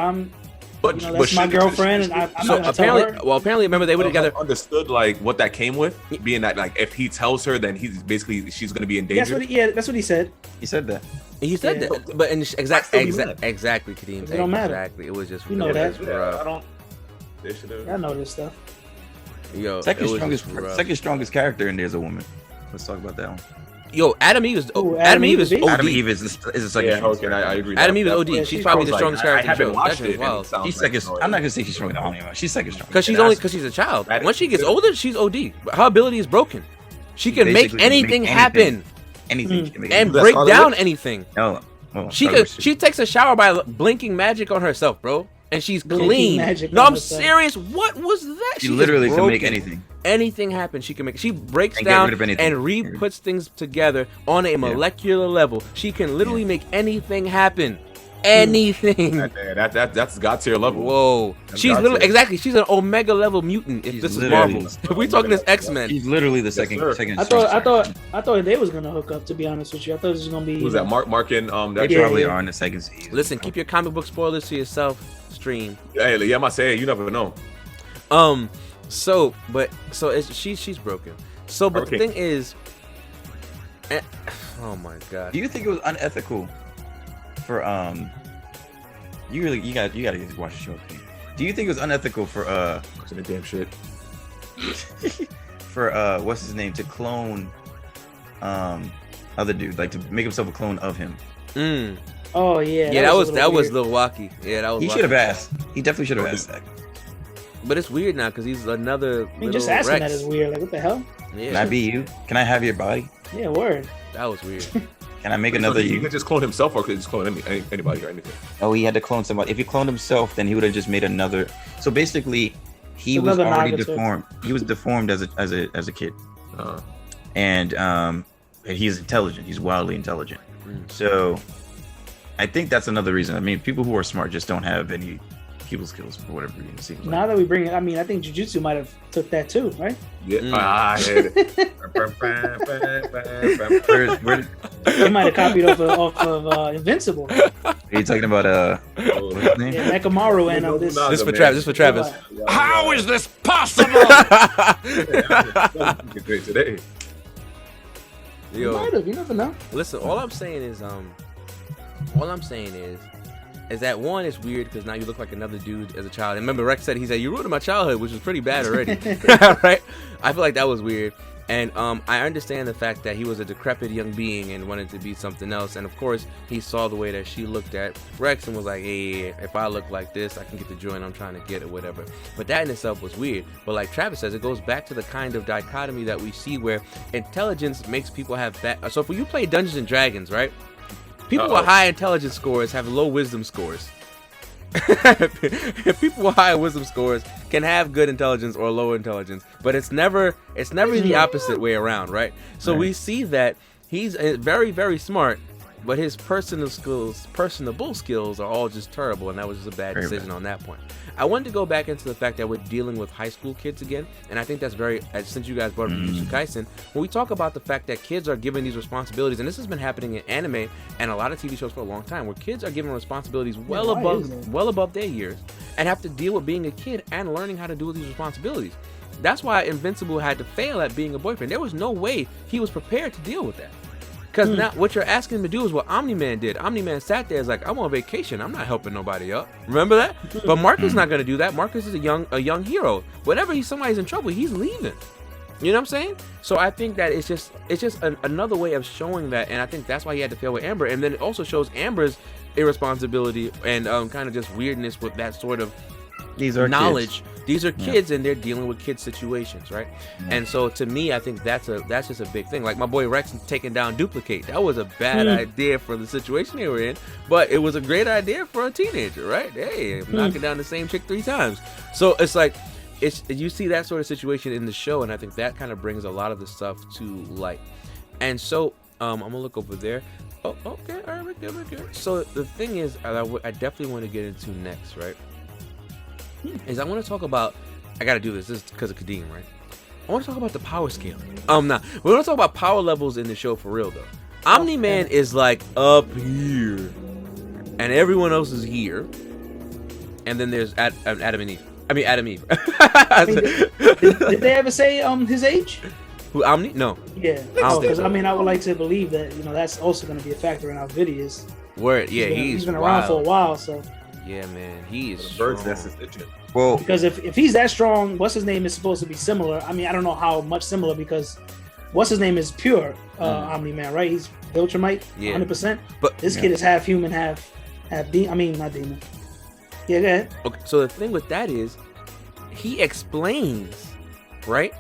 But that's my girlfriend, and I'm not gonna tell her. Well, apparently, remember they were together. Understood like what that came with, being that like if he tells her, then she's gonna be in danger. That's what he said. He said that. He said that, but exactly, Kadeem. It don't matter. Exactly, it was just. You know that. I don't. They should have. I know this stuff. Yo, second strongest character in there's a woman. Let's talk about that one. Yo, Adam Eve is OD. Adam Eve is the second. Yeah, okay, I agree. Adam Eve is OD. She's probably the strongest character. I haven't watched it. She's second. I'm not gonna say she's stronger than Omni-Man. She's second strong. Because she's a child. Once she gets older, she's OD. Her ability is broken. She can make anything happen. Anything. She can make and break down anything. No. She takes a shower by blinking magic on herself, bro. And she's clean. No, I'm serious. What was that? She literally can make anything. Anything happen, she can make. She breaks down and re-puts things together on a molecular level. She can literally make anything happen. Anything. That's God tier level. Whoa. She's literally exactly. She's an Omega level mutant. If this is Marvel, if we talking this X-Men. She's literally the second. I thought they was gonna hook up. To be honest with you, I thought it was gonna be. Who's that? Mark and They probably are in the second season. Listen, keep your comic book spoilers to yourself. Stream. Yeah, I might say you never know. She's broken. So, but the thing is, oh my god. Do you think it was unethical for you gotta get to watch the show? Do you think it was unethical for watching the damn shit for what's his name to clone other dude, like to make himself a clone of him? Oh yeah. Yeah, that was Lil Wacky. Yeah, that was. He should have asked. He definitely should have asked that. But it's weird now because he's another. Just asking that is weird. Like, what the hell? Yeah. Can I be you? Can I have your body? Yeah, word. That was weird. Can I make another you? He could just clone himself, or could just clone anybody or anything. Oh, he had to clone somebody. If he cloned himself, then he would have just made another. So basically, he was already deformed. He was deformed as a kid, and he's intelligent. He's wildly intelligent. So, I think that's another reason. I mean, people who are smart just don't have any people skills for whatever reason. Now that we bring it, I mean, I think Jujutsu might have took that too, right? Yeah. They might have copied off of Invincible. Are you talking about what's his name? Yeah, Nakamaru and this. This is for Travis. How is this possible? Today. You might have. You never know. Listen, all I'm saying is that one is weird because now you look like another dude as a child. And remember, Rex said you ruined my childhood, which was pretty bad already, right? I feel like that was weird. And I understand the fact that he was a decrepit young being and wanted to be something else. And of course, he saw the way that she looked at Rex and was like, hey, if I look like this, I can get the joint I'm trying to get or whatever. But that in itself was weird. But like Travis says, it goes back to the kind of dichotomy that we see where intelligence makes people have bad. So if you play Dungeons and Dragons, right? People with high intelligence scores have low wisdom scores. People with high wisdom scores can have good intelligence or low intelligence, but it's never the opposite way around, right? So we see that he's very, very smart, but his personable skills are all just terrible, and that was just a bad decision on that point. I wanted to go back into the fact that we're dealing with high school kids again, and I think that's since you guys brought up Jujutsu Kaisen, when we talk about the fact that kids are given these responsibilities, and this has been happening in anime and a lot of TV shows for a long time, where kids are given responsibilities well above their years, and have to deal with being a kid and learning how to deal with these responsibilities. That's why Invincible had to fail at being a boyfriend. There was no way he was prepared to deal with that. Because now what you're asking him to do is what Omni-Man did. Omni-Man sat there, is like, I'm on vacation. I'm not helping nobody up. Remember that? But Marcus is not going to do that. Marcus is a young hero. Whenever somebody's in trouble, he's leaving. You know what I'm saying? So I think that it's just another way of showing that, and I think that's why he had to fail with Amber, and then it also shows Amber's irresponsibility and kind of just weirdness with that sort of These are knowledge. kids. These are kids, and they're dealing with kid situations, right? And so to me, I think that's just a big thing. Like my boy Rex taking down Duplicate, that was a bad idea for the situation they were in, but it was a great idea for a teenager, right? Hey, I'm knocking down the same chick 3 times. So it's like, you see that sort of situation in the show, and I think that kind of brings a lot of the stuff to light. And so I'm gonna look over there. Oh, okay, all right, we're good. So the thing is, I definitely want to get into next, right? Is I want to talk about, I got to do this is because of Kadeem, right? I want to talk about the power scale. Nah, we want to talk about power levels in the show for real though. Omni-Man is like up here, and everyone else is here, and then there's Adam and Eve. Adam Eve. Did they ever say his age? Who, Omni? No. Yeah. Because I would like to believe that that's also going to be a factor in our videos. Word. Yeah, he's been around for a while, so. Yeah, man, he is The strong. bird's nest is itching. Well, Because if he's that strong, what's his name is supposed to be similar. I mean, I don't know how much similar because what's his name is pure Omni-Man, right? He's Viltrumite, Yeah. 100%. But This kid is half human, half demon. I mean, not demon. Yeah, go ahead. okay, so the thing with that is, he explains, right?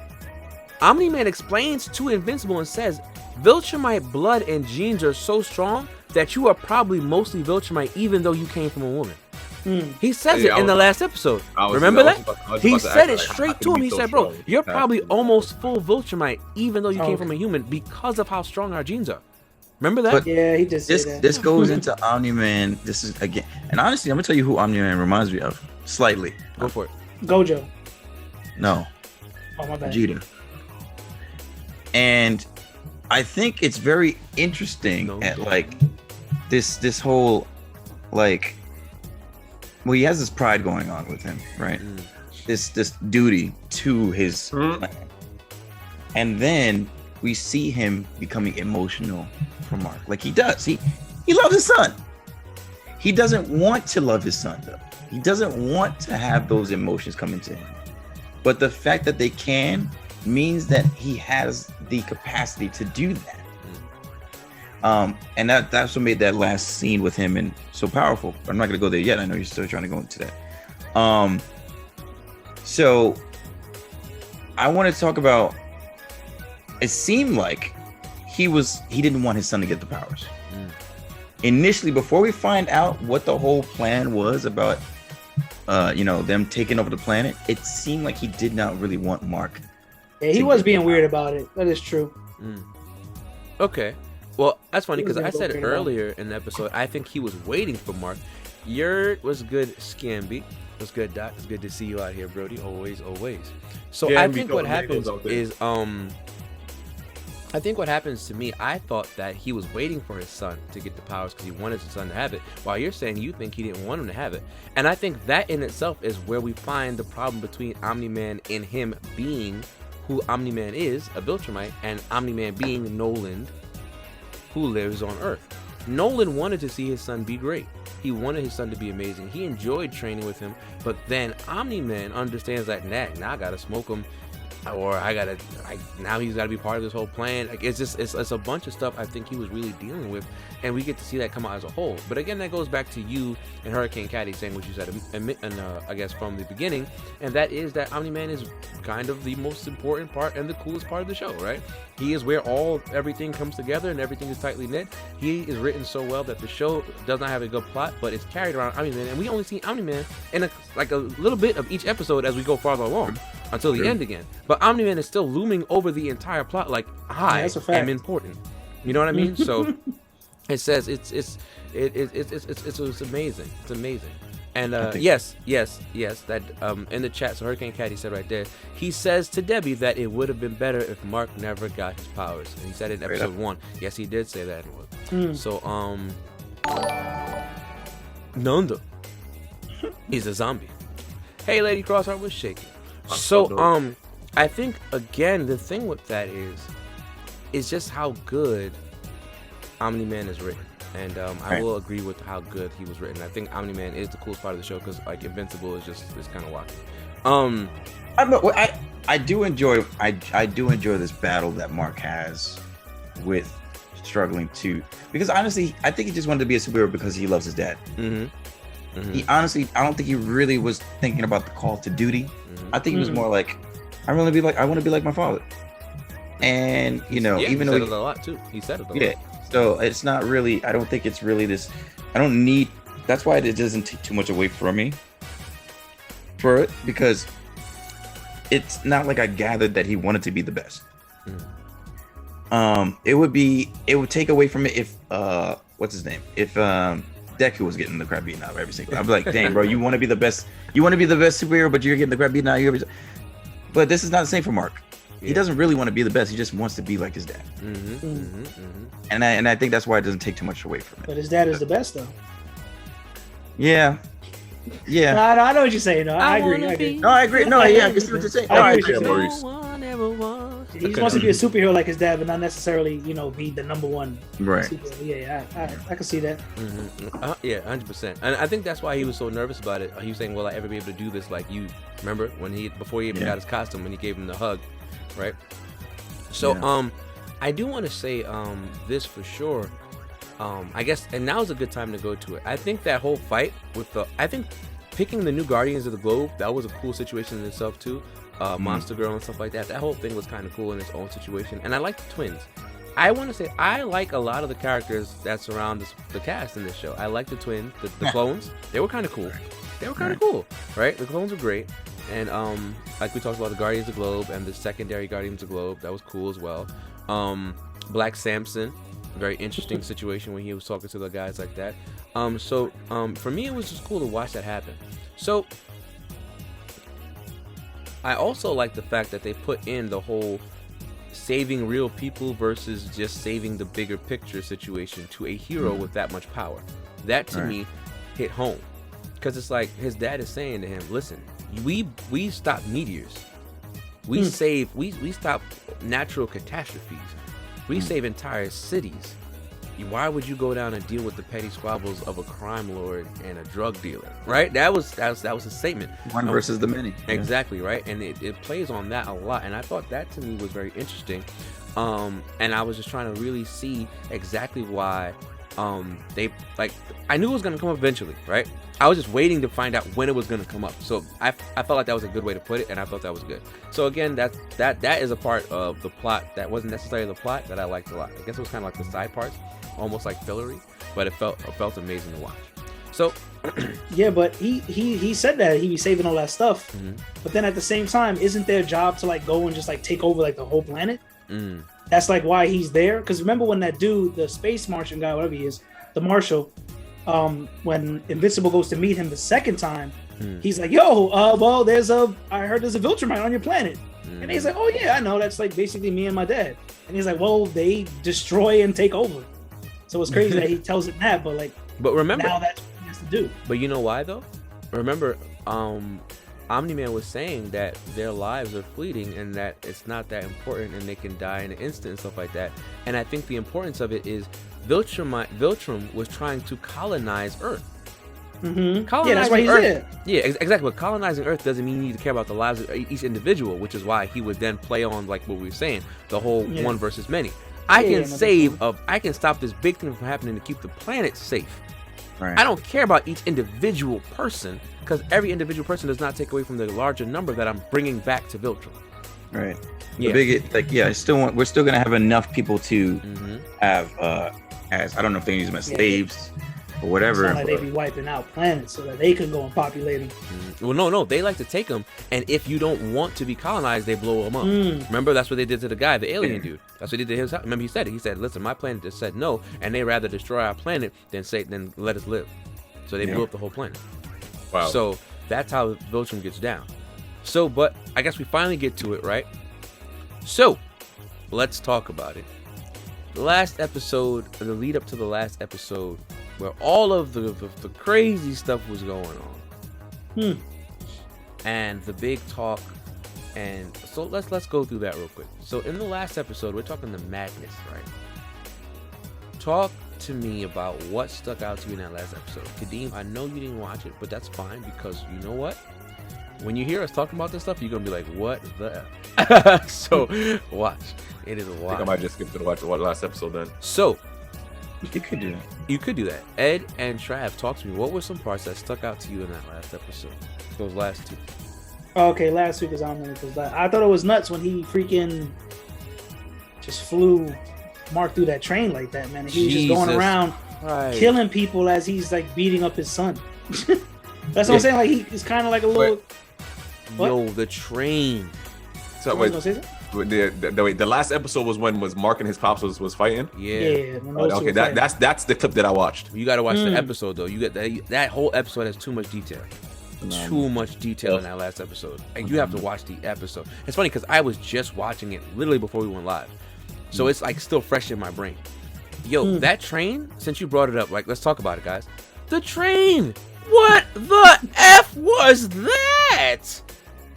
Omni-Man explains to Invincible and says, Viltrumite blood and genes are so strong that you are probably mostly Viltrumite, even though you came from a woman. He says it in the last episode. Remember that? He said it straight to him. He said, bro, you're probably almost full Viltrumite, even though you came from a human, because of how strong our genes are. Remember that? But Yeah, he just said that. this goes into Omni-Man. This is again, and honestly, I'm gonna tell you who Omni-Man reminds me of slightly. Go for it. Gojo. No, Oh, my bad. Vegeta. And I think it's very interesting at like this whole like, well, he has this pride going on with him, right? This duty to his plan. And then we see him becoming emotional for Mark, like he does. He loves his son. He doesn't want to love his son though. He doesn't want to have those emotions come into him. But the fact that they can means that he has the capacity to do that. And that's what made that last scene with him and so powerful. I'm not gonna go there yet. I know you're still trying to go into that. So I want to talk about, it seemed like he didn't want his son to get the powers. Initially, before we find out what the whole plan was about them taking over the planet, it seemed like he did not really want Mark. Yeah, he was being weird about it. That is true. Okay. Well, that's funny because He I was said gonna it go very earlier in the episode. I think he was waiting for Mark. Yurt was good. Scamby was good. Doc, it's good to see you out here, Brody. Always. So I Scamby think what throwing happens labels out there. is I think what happens to me, I thought that he was waiting for his son to get the powers because he wanted his son to have it, while you're saying you think he didn't want him to have it. And I think that in itself is where we find the problem between Omni-Man and him being who Omni-Man is, a Viltrumite, and Omni-Man being Nolan, who lives on Earth. Nolan wanted to see his son be great. He wanted his son to be amazing. He enjoyed training with him, but then Omni-Man understands that now I gotta smoke him, or now he's got to be part of this whole plan. Like it's a bunch of stuff I think he was really dealing with, and we get to see that come out as a whole. But again, that goes back to you and Hurricane Caddy saying what you said, I guess from the beginning, and that is that Omni-Man is kind of the most important part and the coolest part of the show, right? He is where everything comes together and everything is tightly knit. He is written so well that the show does not have a good plot, but it's carried around Omni-Man, and we only see Omni-Man in a little bit of each episode as we go farther along until the end again. But Omni-Man is still looming over the entire plot like I am important. You know what I mean? So it says it's amazing. It's amazing. And yes, that in the chat, so Hurricane Caddy said right there, he says to Debbie that it would have been better if Mark never got his powers. And he said it in episode 1. Yes, he did say that. So Nanda is a zombie. Hey, Lady Crossheart was shaking. So I think again the thing with that is just how good Omni-Man is written. And I will agree with how good he was written. I think Omni-Man is the coolest part of the show because like Invincible is just kind of wacky. I do enjoy this battle that Mark has with struggling to, because honestly I think he just wanted to be a superhero because he loves his dad. He honestly, I don't think he really was thinking about the call to duty. I think he was more like, I want to be like my father. And even he though said it a lot too. He said it a lot. So it's not really, I don't think it's really this, that's why it doesn't take too much away from me for it, because it's not like I gathered that he wanted to be the best. It would take away from it if what's his name? If Deku was getting the crap beaten out of every single. I'd be like, dang, bro, you want to be the best superhero, but you're getting the crap beaten out of you. But this is not the same for Mark. He doesn't really want to be the best. He just wants to be like his dad. And I think that's why it doesn't take too much away from it. But his dad is the best, though. Yeah. No, I know what you're saying. No, I agree. No, I agree. No, yeah, I see what you're saying. I agree. Maurice. He just wants to be a superhero like his dad, but not necessarily, be the number one Right. superhero. Yeah, I can see that. 100%. And I think that's why he was so nervous about it. He was saying, "Will I ever be able to do this like you?" Remember before he even got his costume, when he gave him the hug, right? So, I do want to say this for sure. I guess, and now's a good time to go to it. I think that whole fight I think picking the new Guardians of the Globe, that was a cool situation in itself too. Monster Girl and stuff like that. That whole thing was kind of cool in its own situation. And I like the twins. I want to say I like a lot of the characters that surround the cast in this show. I like the twins, the clones. They were kind of cool. Right? The clones were great. And like we talked about the Guardians of the Globe and the secondary Guardians of the Globe, that was cool as well. Black Samson, very interesting situation when he was talking to the guys like that. So for me, it was just cool to watch that happen. So I also like the fact that they put in the whole saving real people versus just saving the bigger picture situation to a hero with that much power. That to me hit home, because it's like his dad is saying to him, listen, we stop meteors, we stop natural catastrophes, we save entire cities. Why would you go down and deal with the petty squabbles of a crime lord and a drug dealer? Right? That was a statement. One versus the many. Exactly, right? And it plays on that a lot. And I thought that to me was very interesting. And I was just trying to really see exactly why they, like, I knew it was going to come up eventually, right? I was just waiting to find out when it was going to come up. So I felt like that was a good way to put it, and I thought that was good. So again, that is a part of the plot that wasn't necessarily the plot that I liked a lot. I guess it was kind of like the side parts, almost like fillery, but it felt amazing to watch. So yeah, but he said that he'd be saving all that stuff, but then at the same time, isn't their job to like go and just like take over like the whole planet? That's like why he's there. Because remember when that dude, the space Martian guy, whatever he is, the Marshal, when Invincible goes to meet him the second time, he's like, yo, well, I heard there's a Viltrumite on your planet. And he's like, oh yeah, I know, that's like basically me and my dad. And he's like, well, they destroy and take over. So it's crazy that he tells it that, but remember, now that's what he has to do. But you know why though? Remember, Omni-Man was saying that their lives are fleeting and that it's not that important and they can die in an instant and stuff like that. And I think the importance of it is Viltrum was trying to colonize Earth. Yeah, that's why he's there. Yeah, exactly. But colonizing Earth doesn't mean you need to care about the lives of each individual, which is why he would then play on like what we were saying, the whole one versus many. I can stop this big thing from happening to keep the planet safe. Right. I don't care about each individual person, because every individual person does not take away from the larger number that I'm bringing back to Viltrum. Right. Yeah. We're still gonna have enough people to have as, I don't know if they use them as slaves or whatever. It's not like they be wiping out planets so that they can go and populate them. Well, no, they like to take them, and if you don't want to be colonized, they blow them up. Remember, that's what they did to the guy, the alien dude. That's what they did to his house. Remember, he said it. He said, listen, my planet just said no, and they rather destroy our planet than let us live. So they blew up the whole planet. Wow. So that's how Viltrum gets down. So, but I guess we finally get to it, right? So, let's talk about it. The last episode, the lead up to the last episode, where all of the crazy stuff was going on. And the big talk. And so let's go through that real quick. So in the last episode, we're talking the madness, right? to me about what stuck out to you in that last episode. Kadeem, I know you didn't watch it, but that's fine because you know what? When you hear us talking about this stuff, you're gonna be like, "What the?" F? So watch. It is a watch. I think I might just skip to the watch the last episode then. So You could do that. you could do that. Ed and Trav, talk to me. What were some parts that stuck out to you in that last episode? Those last two. Okay, last week is on because I thought it was nuts when he freaking just flew Mark through that train like that, man. He was just going Jesus around Christ. killing people as he's like beating up his son. That's what I'm saying. Like he's kind of like a little. What? Yo, the train. So What wait, was gonna say that? the last episode was when Mark and his pops was fighting. Yeah. Yeah, when those two Okay, were fighting. that's the clip that I watched. You got to watch the episode though. You get that whole episode has too much detail. Too much detail in that last episode. And you have to watch the episode. It's funny because I was just watching it literally before we went live. So it's like still fresh in my brain. Yo, that train, since you brought it up, like let's talk about it, guys. The train! What the F was that?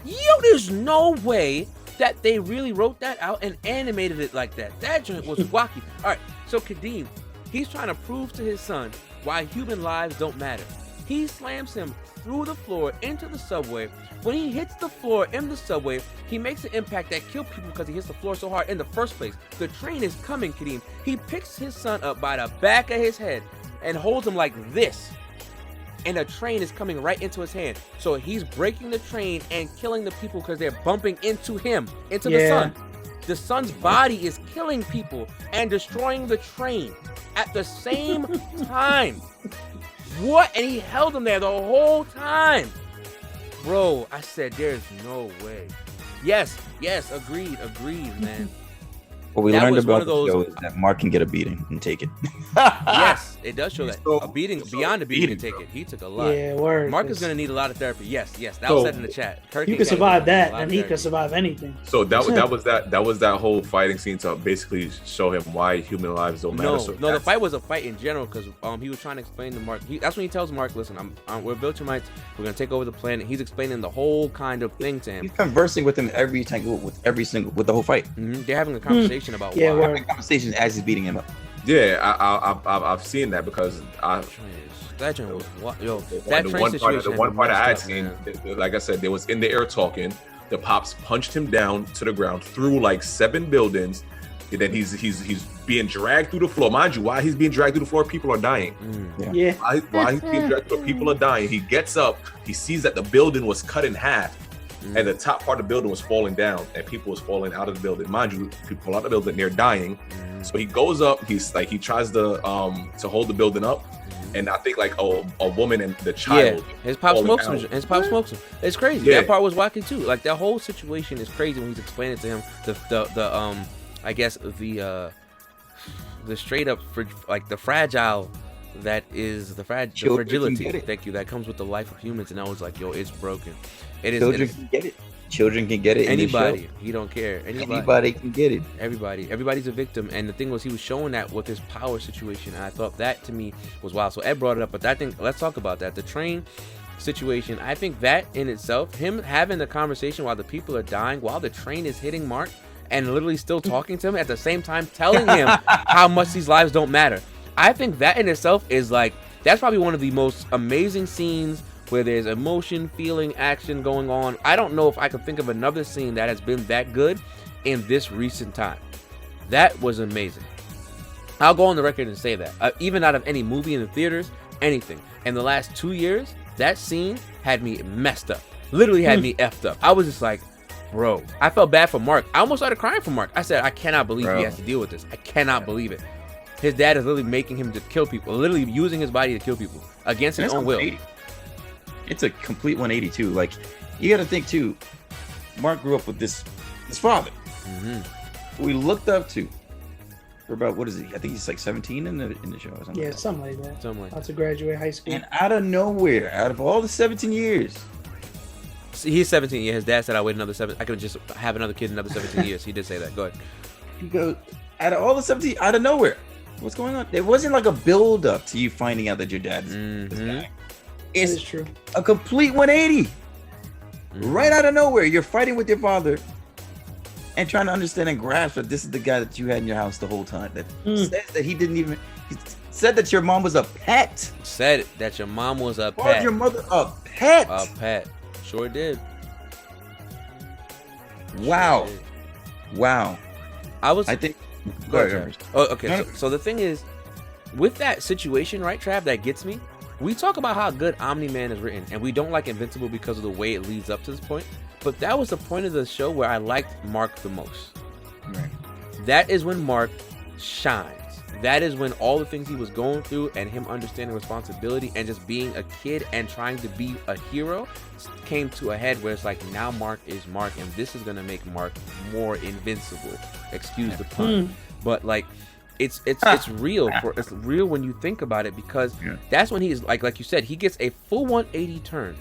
Yo, there's no way that they really wrote that out and animated it like that. That joint was wacky. Alright, so Kadeem, he's trying to prove to his son why human lives don't matter. He slams him through the floor into the subway. When he hits the floor in the subway, he makes an impact that kills people because he hits the floor so hard in the first place. The train is coming, Kadeem. He picks his son up by the back of his head and holds him like this. And the train is coming right into his hand. So he's breaking the train and killing the people because they're bumping into him, into the son. The son's body is killing people and destroying the train at the same time. What? And he held him there the whole time. Bro, I said, there's no way. Yes, agreed, man. What we That learned was one about of the those- show is that Mark can get a beating and take it. Yes, it does show that. So- A beating, so beyond a beating, beating, to take it. He took a lot. Yeah, word. Mark is 'cause going to need a lot of therapy. Yes, that So- was said in the chat. Kirk You and can Kat survive need a that, lot and of he therapy. can survive anything. So that was that whole fighting scene to basically show him why human lives don't matter. No, So no, the that's- fight was a fight in general because he was trying to explain to Mark. That's when he tells Mark, "Listen, we're Viltrumites. We're gonna take over the planet." He's explaining the whole kind of thing to him. He's conversing with him with the whole fight. They're having a conversation about Yeah, why. word. Having conversations as he's beating him up. Yeah, I've seen that because That joint was yo. the That train one situation. part, the had one me part I had messed up, seen, man. like I said, they was in the air talking. The pops punched him down to the ground through like 7 buildings. And then he's being dragged through the floor. Mind you, while he's being dragged through the floor, people are dying. Yeah. While he's being dragged through, people are dying. He gets up. He sees that the building was cut in half. And the top part of the building was falling down, and people was falling out of the building. Mind you, people fall out of the building, they're dying. So he goes up. He tries to hold the building up, and I think like a woman and the child. Yeah, his pop falling smokes down. him. His pop smokes him. It's crazy. Yeah. That part was wacky too. Like that whole situation is crazy when he's explaining to him the I guess the straight up like the fragile that is the Children can fragility. get it. Thank you. That comes with the life of humans, and I was like, yo, it's broken. It is. Children can get it. Children can get it. in this show. Anybody, he don't care. Anybody can get it. Everybody's a victim, and the thing was, he was showing that with his power situation, and I thought that to me was wild. So Ed brought it up, but that thing, let's talk about that. The train situation, I think that in itself, him having the conversation while the people are dying, while the train is hitting Mark, and literally still talking to him at the same time, telling him how much these lives don't matter. I think that in itself is like, that's probably one of the most amazing scenes where there's emotion, feeling, action going on. I don't know if I could think of another scene that has been that good in this recent time. That was amazing. I'll go on the record and say that. Even out of any movie in the theaters, anything. In the last 2 years, that scene had me messed up. Literally had me effed up. I was just like, bro. I felt bad for Mark. I almost started crying for Mark. I said, I cannot believe he has to deal with this. I cannot believe it. His dad is literally making him to kill people. Literally using his body to kill people against his own will. It's a complete 182. Like, you got to think too. Mark grew up with his father, who he looked up to for about, what is he? I think he's like 17 in the show or something. Yeah, like that. something like that. Something like About to graduate high school. And out of nowhere, out of all the 17 years, He's 17. Yeah, his dad said I wait another 7. I could just have another kid in another 17 years. He did say that. Go ahead. he goes, out of all the 17, out of nowhere, what's going on? It wasn't like a build up to you finding out that your dad is this guy. That is It's true. a complete 180. Right out of nowhere, you're fighting with your father and trying to understand and grasp that this is the guy that you had in your house the whole time. That says that he didn't even, he said that your mom was a pet. Said that your mom was a Called pet. your mother a pet. A pet. Sure did. Wow. Sure did. Wow. I think. Go ahead, Travis. Trav. Oh, okay. No, So the thing is, with that situation, right, Trav, that gets me. We talk about how good Omni-Man is written, and we don't like Invincible because of the way it leads up to this point. But that was the point of the show where I liked Mark the most. Right. That is when Mark shines. That is when all the things he was going through and him understanding responsibility and just being a kid and trying to be a hero came to a head where it's like, now Mark is Mark, and this is going to make Mark more invincible. Excuse the pun. But like, it's real. It's real when you think about it, because that's when he's like you said, he gets a full 180 turn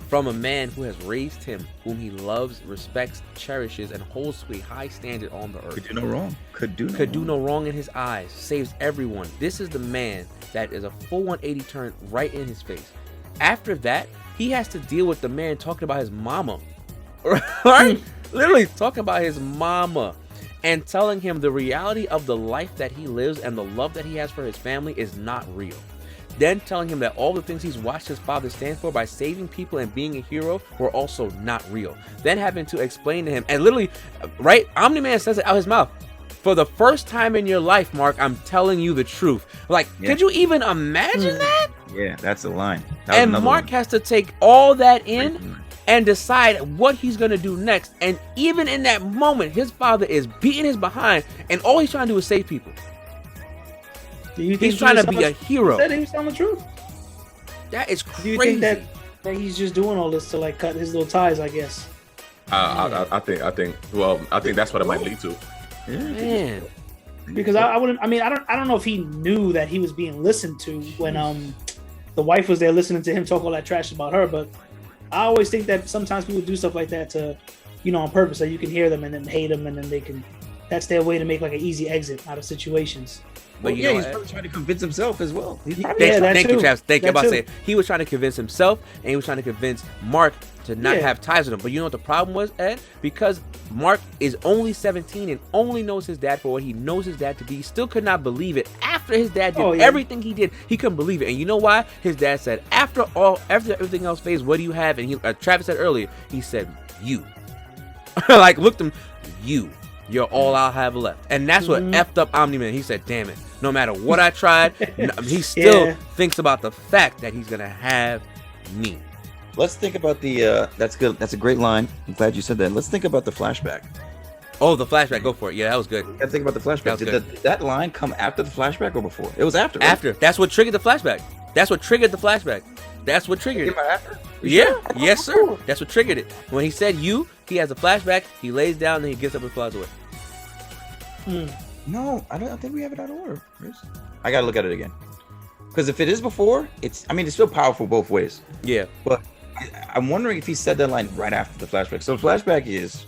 from a man who has raised him, whom he loves, respects, cherishes, and holds to a high standard on the earth. Could do no wrong. Could do no wrong in his eyes. Saves everyone. This is the man that is a full 180 turn right in his face. After that, he has to deal with the man talking about his mama. Right? Literally talking about his mama. And telling him the reality of the life that he lives and the love that he has for his family is not real. Then telling him that all the things he's watched his father stand for by saving people and being a hero were also not real. Then having to explain to him, and literally, right, Omni-Man says it out his mouth. For the first time in your life, Mark, I'm telling you the truth. Like, could you even imagine that? Yeah, that's the line. And Mark has to take all that in and decide what he's going to do next. And even in that moment, his father is beating his behind, and all he's trying to do is save people. He's trying to be a hero. Said he was telling the truth. That is crazy. Do you think that he's just doing all this to like cut his little ties? I guess. I think. Well, I think that's what it might lead to. Man, because I wouldn't. I mean, I don't know if he knew that he was being listened to when the wife was there listening to him talk all that trash about her. But I always think that sometimes people do stuff like that to, on purpose, so you can hear them and then hate them, and then they can. That's their way to make like an easy exit out of situations. But he's probably trying to convince himself as well. Thank you, Travis. Thank you. About to say he was trying to convince himself, and he was trying to convince Mark to not have ties with him. But you know what the problem was, Ed? Because Mark is only 17 and only knows his dad for what he knows his dad to be. He still could not believe it. After his dad did everything he did, he couldn't believe it. And you know why? His dad said, after everything else fades, what do you have? And Travis said earlier, he said, you. Like, looked him, you. You're all I'll have left. And that's what effed up Omni-Man. He said, damn it. No matter what I tried, he still thinks about the fact that he's going to have me. Let's think about the, that's good. That's a great line. I'm glad you said that. Let's think about the flashback. Oh, the flashback. Go for it. Yeah, that was good. Let's think about the flashback. Did that line come after the flashback or before? It was after. Right? After. That's what triggered the flashback. That's what triggered it. After? Yeah. Yes, sir. That's what triggered it. When he said you, he has a flashback. He lays down, and he gets up and flies away. No, I think we have it out of order. I gotta look at it again. Because if it is before, it's still powerful both ways. Yeah. But I'm wondering if he said that line right after the flashback. So the flashback is,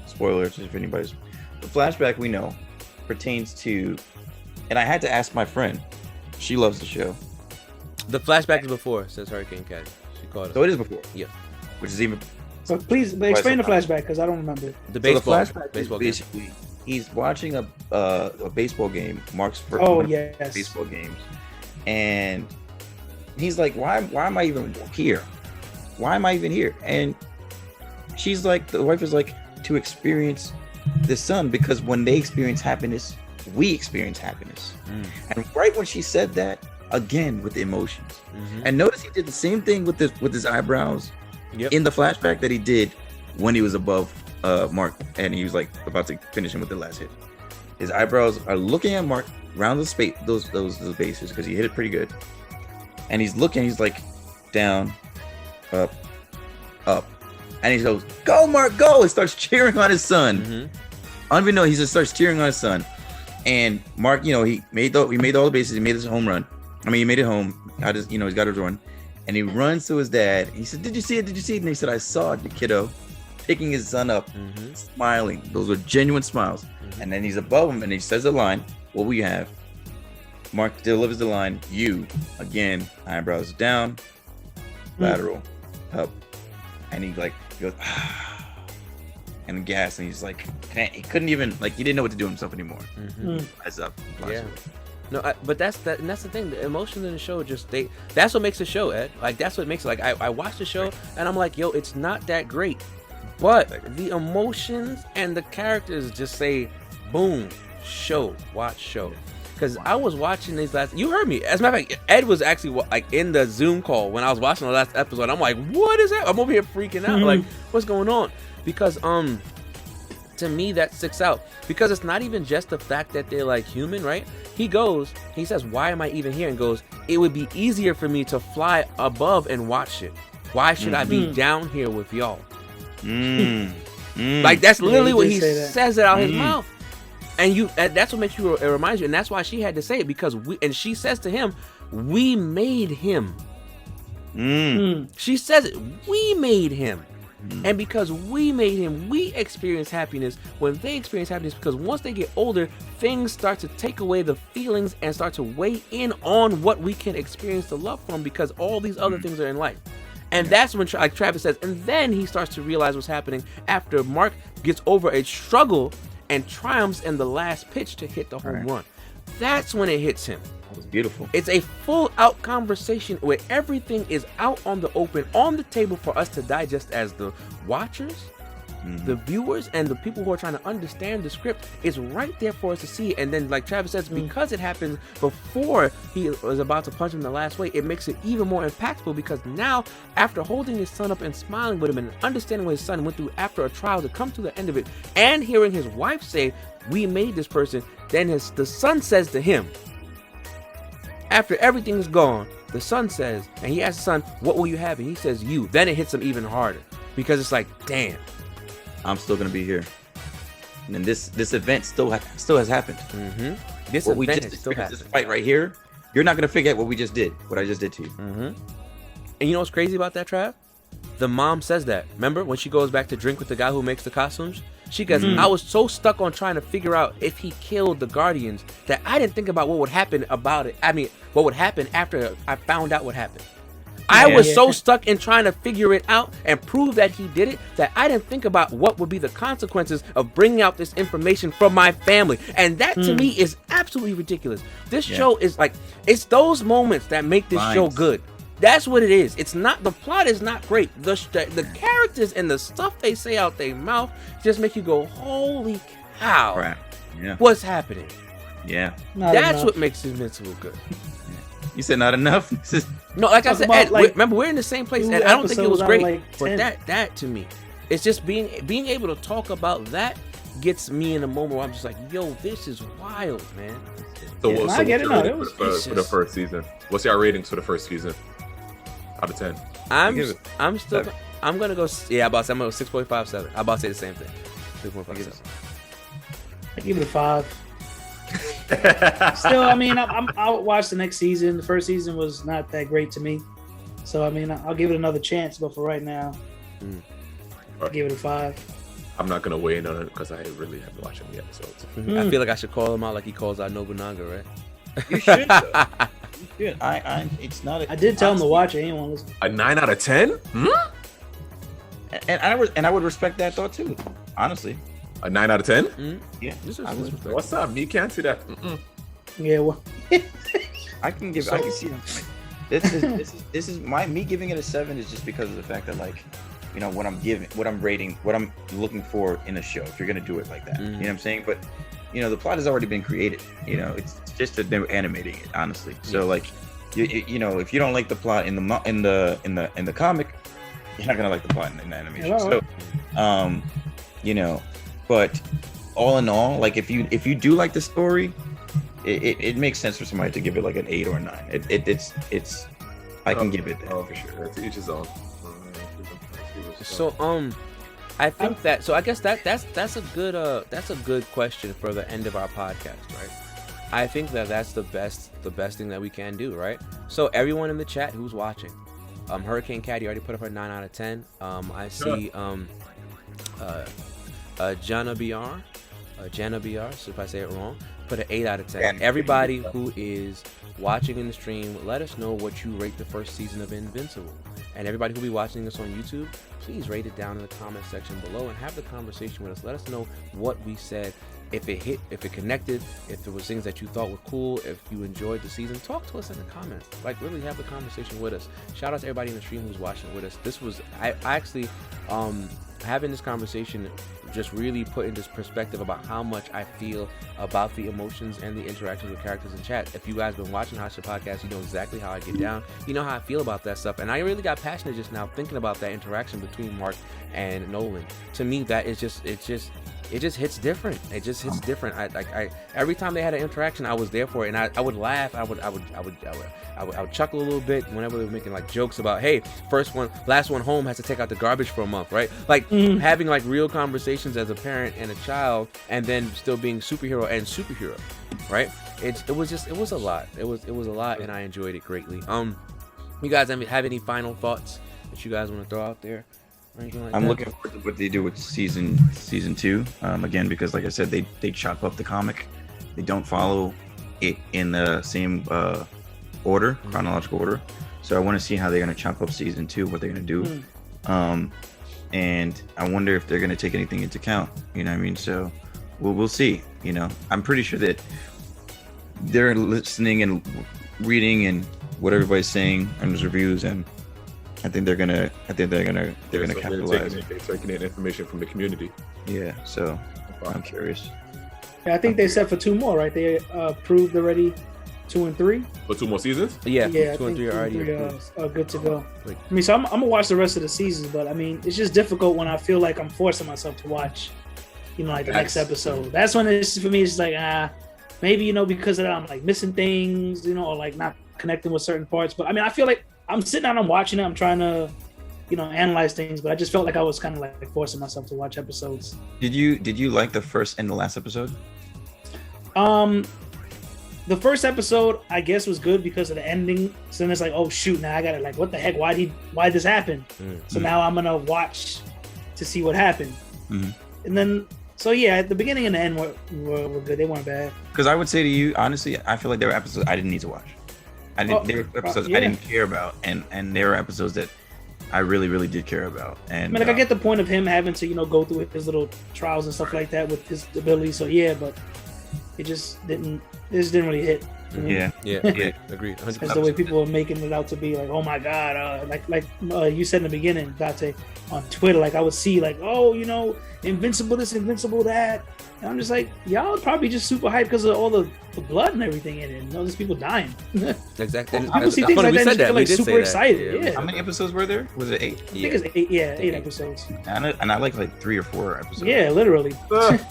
spoilers if anybody's, the flashback we know pertains to, and I had to ask my friend, she loves the show. The flashback is before, says Hurricane Cat. She called us. So it is before? Yeah. Which is even... So please explain the flashback, because I don't remember. The baseball. So the flashback is basically, he's watching a baseball game, Mark's first baseball games, and he's like, why am I even here? Why am I even here? And she's like, the wife is like, to experience the son, because when they experience happiness, we experience happiness. And right when she said that, again with the emotions, and notice he did the same thing with his eyebrows in the flashback that he did when he was above Mark, and he was like about to finish him with the last hit. His eyebrows are looking at Mark around the space, those bases, because he hit it pretty good, and he's looking. He's like down, up, and he goes, "Go, Mark, go!" and starts cheering on his son. Unbeknownst, he just starts cheering on his son, and Mark, he made all the bases. He made his home run. I mean, he made it home. He's got his run, and he runs to his dad. He said, "Did you see it? Did you see it?" And he said, "I saw it, kiddo." Picking his son up, smiling. Those were genuine smiles. And then he's above him, and he says the line. What we have? Mark delivers the line. You again. Eyebrows down, lateral, up, and he goes and gas, and he's like, he couldn't even he didn't know what to do himself anymore. Eyes up. No, but that's the thing. The emotions in the show that's what makes the show, Ed. Like that's what makes it. Like I watch the show and I'm like, yo, it's not that great, but the emotions and the characters just say, boom, watch show. Because I was watching these you heard me. As a matter of fact, Ed was actually like in the Zoom call when I was watching the last episode. I'm like, what is that? I'm over here freaking out. Like, what's going on? Because to me that sticks out because it's not even just the fact that they're like human, right? He says, why am I even here? And goes, it would be easier for me to fly above and watch it. Why should I be down here with y'all? Like that's literally what he says it out his mouth. And that's what makes you, it reminds you, and that's why she had to say it because she says to him, we made him. She says it, we made him. And because we made him, we experience happiness when they experience happiness, because once they get older, things start to take away the feelings and start to weigh in on what we can experience the love from, because all these other things are in life. And that's when, like Travis says, and then he starts to realize what's happening after Mark gets over a struggle and triumphs in the last pitch to hit the home run. That's when it hits him. That was beautiful. It's a full out conversation where everything is out on the open, on the table for us to digest as the watchers, the viewers, and the people who are trying to understand the script. It's right there for us to see. And then, like Travis says, because it happens before he was about to punch him the last way, it makes it even more impactful, because now, after holding his son up and smiling with him and understanding what his son went through after a trial to come to the end of it, and hearing his wife say, we made this person, then the son says to him, after everything's gone, the son says, and he asks the son, what will you have? And he says, you. Then it hits him even harder, because it's like, damn, I'm still gonna be here. And then this event still has happened. This what we event just has still happened. This fight right here, you're not gonna forget what I just did to you. And you know what's crazy about that, Trav? The mom says that. Remember when she goes back to drink with the guy who makes the costumes? She goes, I was so stuck on trying to figure out if he killed the Guardians that I didn't think about what would happen about it. I mean, what would happen after I found out what happened. I was so stuck in trying to figure it out and prove that he did it that I didn't think about what would be the consequences of bringing out this information from my family. And that to me is absolutely ridiculous. This show is like, it's those moments that make this show good. That's what it is. It's not, the plot is not great. The characters and the stuff they say out their mouth just make you go, holy cow. Crap. Yeah. What's happening? Yeah. That's what makes Invincible good. You said not enough? No, like I said, Ed, remember we're in the same place, and I don't think it was great. Like but that to me, it's just being able to talk about that gets me in a moment where I'm just like, yo, this is wild, man. So, I get it. No, it was for the first season. What's your ratings for the first season? Out of 10. I'm gonna go. Yeah, I'm gonna go 6.57. I'm about to say the same thing. 6.57. I give it a 5. Still, I mean, I'll watch the next season. The first season was not that great to me, so I mean, I'll give it another chance. But for right now, I'll give it a 5. I'm not gonna weigh in on it because I really haven't watched any episodes. I feel like I should call him out like he calls out Nobunaga, right? You should. You should. It's not. I did tell him to watch it. He didn't want to listen. A 9 out of 10? And I would respect that thought too. Honestly. A 9 out of 10? Yeah. What's up? Me can't see that. Yeah, well, I can give. I can see them. This is me giving it a 7 is just because of the fact that, like, you know, what I'm rating, what I'm looking for in a show. If you're gonna do it like that, you know what I'm saying. But you know, the plot has already been created. You know, it's just that they're animating it, honestly. So like, you know, if you don't like the plot in the comic, you're not gonna like the plot in the animation. So, you know, but all in all, like if you do like the story, it makes sense for somebody to give it like an 8 or a 9. It's I can give it that. Oh, for sure. That's each his own. So I think that, so I guess that's a good question for the end of our podcast, right? I think that's the best thing that we can do, right? So everyone in the chat who's watching, Hurricane Caddy already put up her 9 out of 10. I see Jana BR, so if I say it wrong, put an 8 out of 10. Everybody who is watching in the stream, let us know what you rate the first season of Invincible. And everybody who'll be watching this on YouTube, please rate it down in the comment section below and have the conversation with us. Let us know what we said if it hit, if it connected, if there was things that you thought were cool, if you enjoyed the season, talk to us in the comments. Like, really have a conversation with us. Shout out to everybody in the stream who's watching with us. This was, I actually, having this conversation just really put into perspective about how much I feel about the emotions and the interactions with characters in chat. If you guys been watching the Hashira podcast, you know exactly how I get down. You know how I feel about that stuff. And I really got passionate just now thinking about that interaction between Mark and Nolan. To me, that is just, it just hits different. It just hits different. I every time they had an interaction, I was there for it, and I would laugh. I would chuckle a little bit whenever they were making like jokes about, hey, last one home has to take out the garbage for a month, right? Like having like real conversations as a parent and a child, and then still being superhero and superhero, right? It was a lot. It was a lot, and I enjoyed it greatly. You guys have any final thoughts that you guys want to throw out there? I'm looking forward to what they do with season 2. Again, because like I said, they chop up the comic. They don't follow it in the same order, chronological order. So I want to see how they're going to chop up season 2, what they're going to do. And I wonder if they're going to take anything into account. You know what I mean? So we'll see. You know, I'm pretty sure that they're listening and reading and what everybody's saying in those reviews, and I think they're gonna capitalize. They're taking in information from the community. Yeah, so I'm curious. Yeah, I think they set for 2 more, right? They approved already 2 and 3. For 2 more seasons? Yeah, Yeah, 2 and 3 are already approved. are good to go. Wait. I mean, so I'm gonna watch the rest of the seasons, but I mean, it's just difficult when I feel like I'm forcing myself to watch, you know, like the next episode. That's when it's for me. It's like maybe, you know, because of that, I'm like missing things, you know, or like not connecting with certain parts. But I mean, I feel like I'm sitting down, I'm watching it, I'm trying to, you know, analyze things, but I just felt like I was kind of like forcing myself to watch episodes. Did you like the first and the last episode? The first episode, I guess, was good because of the ending. So then it's like, oh shoot, now I gotta like, what the heck? Why this happened? So now I'm gonna watch to see what happened. And then, so yeah, at the beginning and the end were good. They weren't bad. Because I would say to you, honestly, I feel like there were episodes I didn't need to watch. There were episodes I didn't care about, and there were episodes that I really, really did care about. And I mean, like I get the point of him having to, you know, go through his little trials and stuff like that with his abilities. So yeah, but it just didn't really hit. Yeah, agreed. 100%. That's the way people are making it out to be, like, oh my god, like you said in the beginning, Date, on Twitter, like I would see like, oh, you know, Invincible this, Invincible that, and I'm just like, y'all probably just super hyped because of all the blood and everything in it, and all these people dying. Exactly. People see things like that and feel like super excited. Yeah. How many episodes were there? Was it 8? I think it's 8. Yeah, 8 episodes. And I like 3 or 4 episodes. Yeah, literally.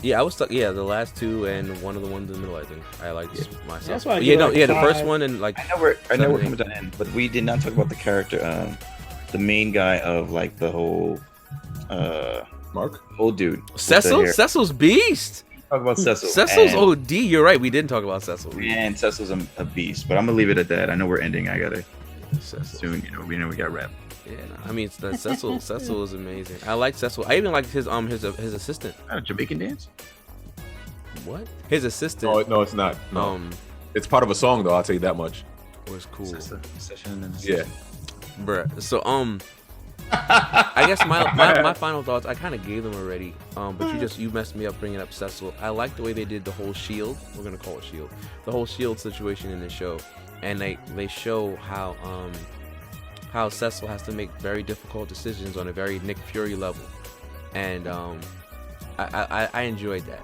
Yeah, I was stuck. Yeah, the last 2 and one of the ones in the middle. I think I like myself. That's why. The first one and like. I know we're coming to an end, but we did not talk about the character, the main guy of like the whole, Mark, old dude. Cecil's beast. Talk about Cecil. Cecil's OD. You're right. We didn't talk about Cecil. And Cecil's a beast, but I'm gonna leave it at that. I know we're ending. I gotta Cecil. soon. We got wrapped. Yeah, no, I mean Cecil is amazing. I like Cecil. I even like his assistant. Jamaican dance. What? His assistant. No, it's not. No. It's part of a song though. I'll tell you that much. Was cool. Session and Yeah. Bruh. So I guess my final thoughts, I kind of gave them already, but you messed me up bringing up Cecil. I like the way they did the whole shield, we're gonna call it shield, the whole shield situation in the show, and they show how Cecil has to make very difficult decisions on a very Nick Fury level, and I enjoyed that.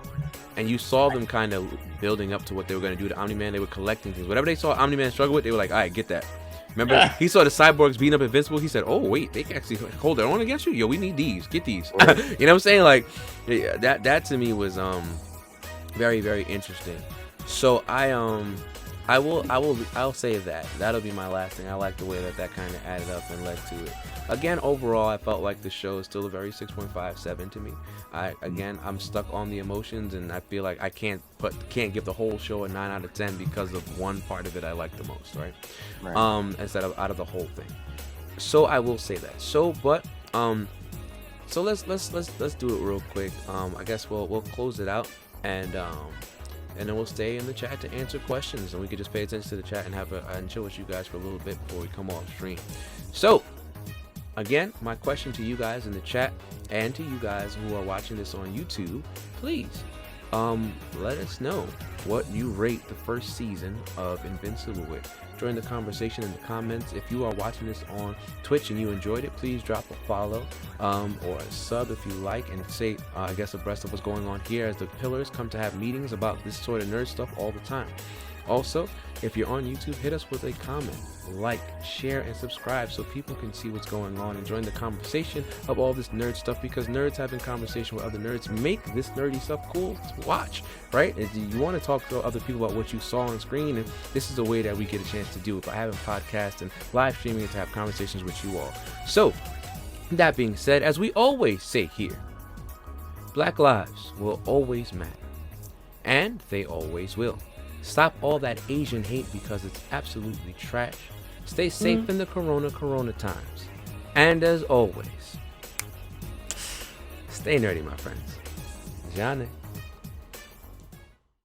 And you saw them kind of building up to what they were going to do to Omni-Man. They were collecting things. Whatever they saw Omni-Man struggle with, they were like, all right, get that. Remember, he saw the cyborgs beating up Invincible. He said, oh, wait, they can actually hold their own against you? Yo, we need these. Get these. You know what I'm saying? Like, that to me was very, very interesting. So I'll say that. That'll be my last thing. I like the way that kind of added up and led to it. Again, overall, I felt like the show is still a very 6.57 to me. I'm stuck on the emotions, and I feel like I can't give the whole show a 9 out of 10 because of one part of it I like the most, right? Instead of out of the whole thing. So I will say that. So let's do it real quick. I guess we'll close it out, and then we'll stay in the chat to answer questions, and we can just pay attention to the chat and chill with you guys for a little bit before we come off stream. So again, my question to you guys in the chat and to you guys who are watching this on YouTube, please let us know what you rate the first season of Invincible with. Join the conversation in the comments. If you are watching this on Twitch and you enjoyed it, please drop a follow or a sub if you like, and stay, I guess, abreast of what's going on here, as the Pillars come to have meetings about this sort of nerd stuff all the time. Also, if you're on YouTube, hit us with a comment, like, share, and subscribe so people can see what's going on and join the conversation of all this nerd stuff, because nerds having conversation with other nerds make this nerdy stuff cool to watch, right? And you want to talk to other people about what you saw on screen, and this is a way that we get a chance to do it by having podcasts and live streaming and to have conversations with you all. So, that being said, as we always say here, Black lives will always matter, and they always will. Stop all that Asian hate, because it's absolutely trash. Stay safe in the corona times. And as always, stay nerdy, my friends. Johnny.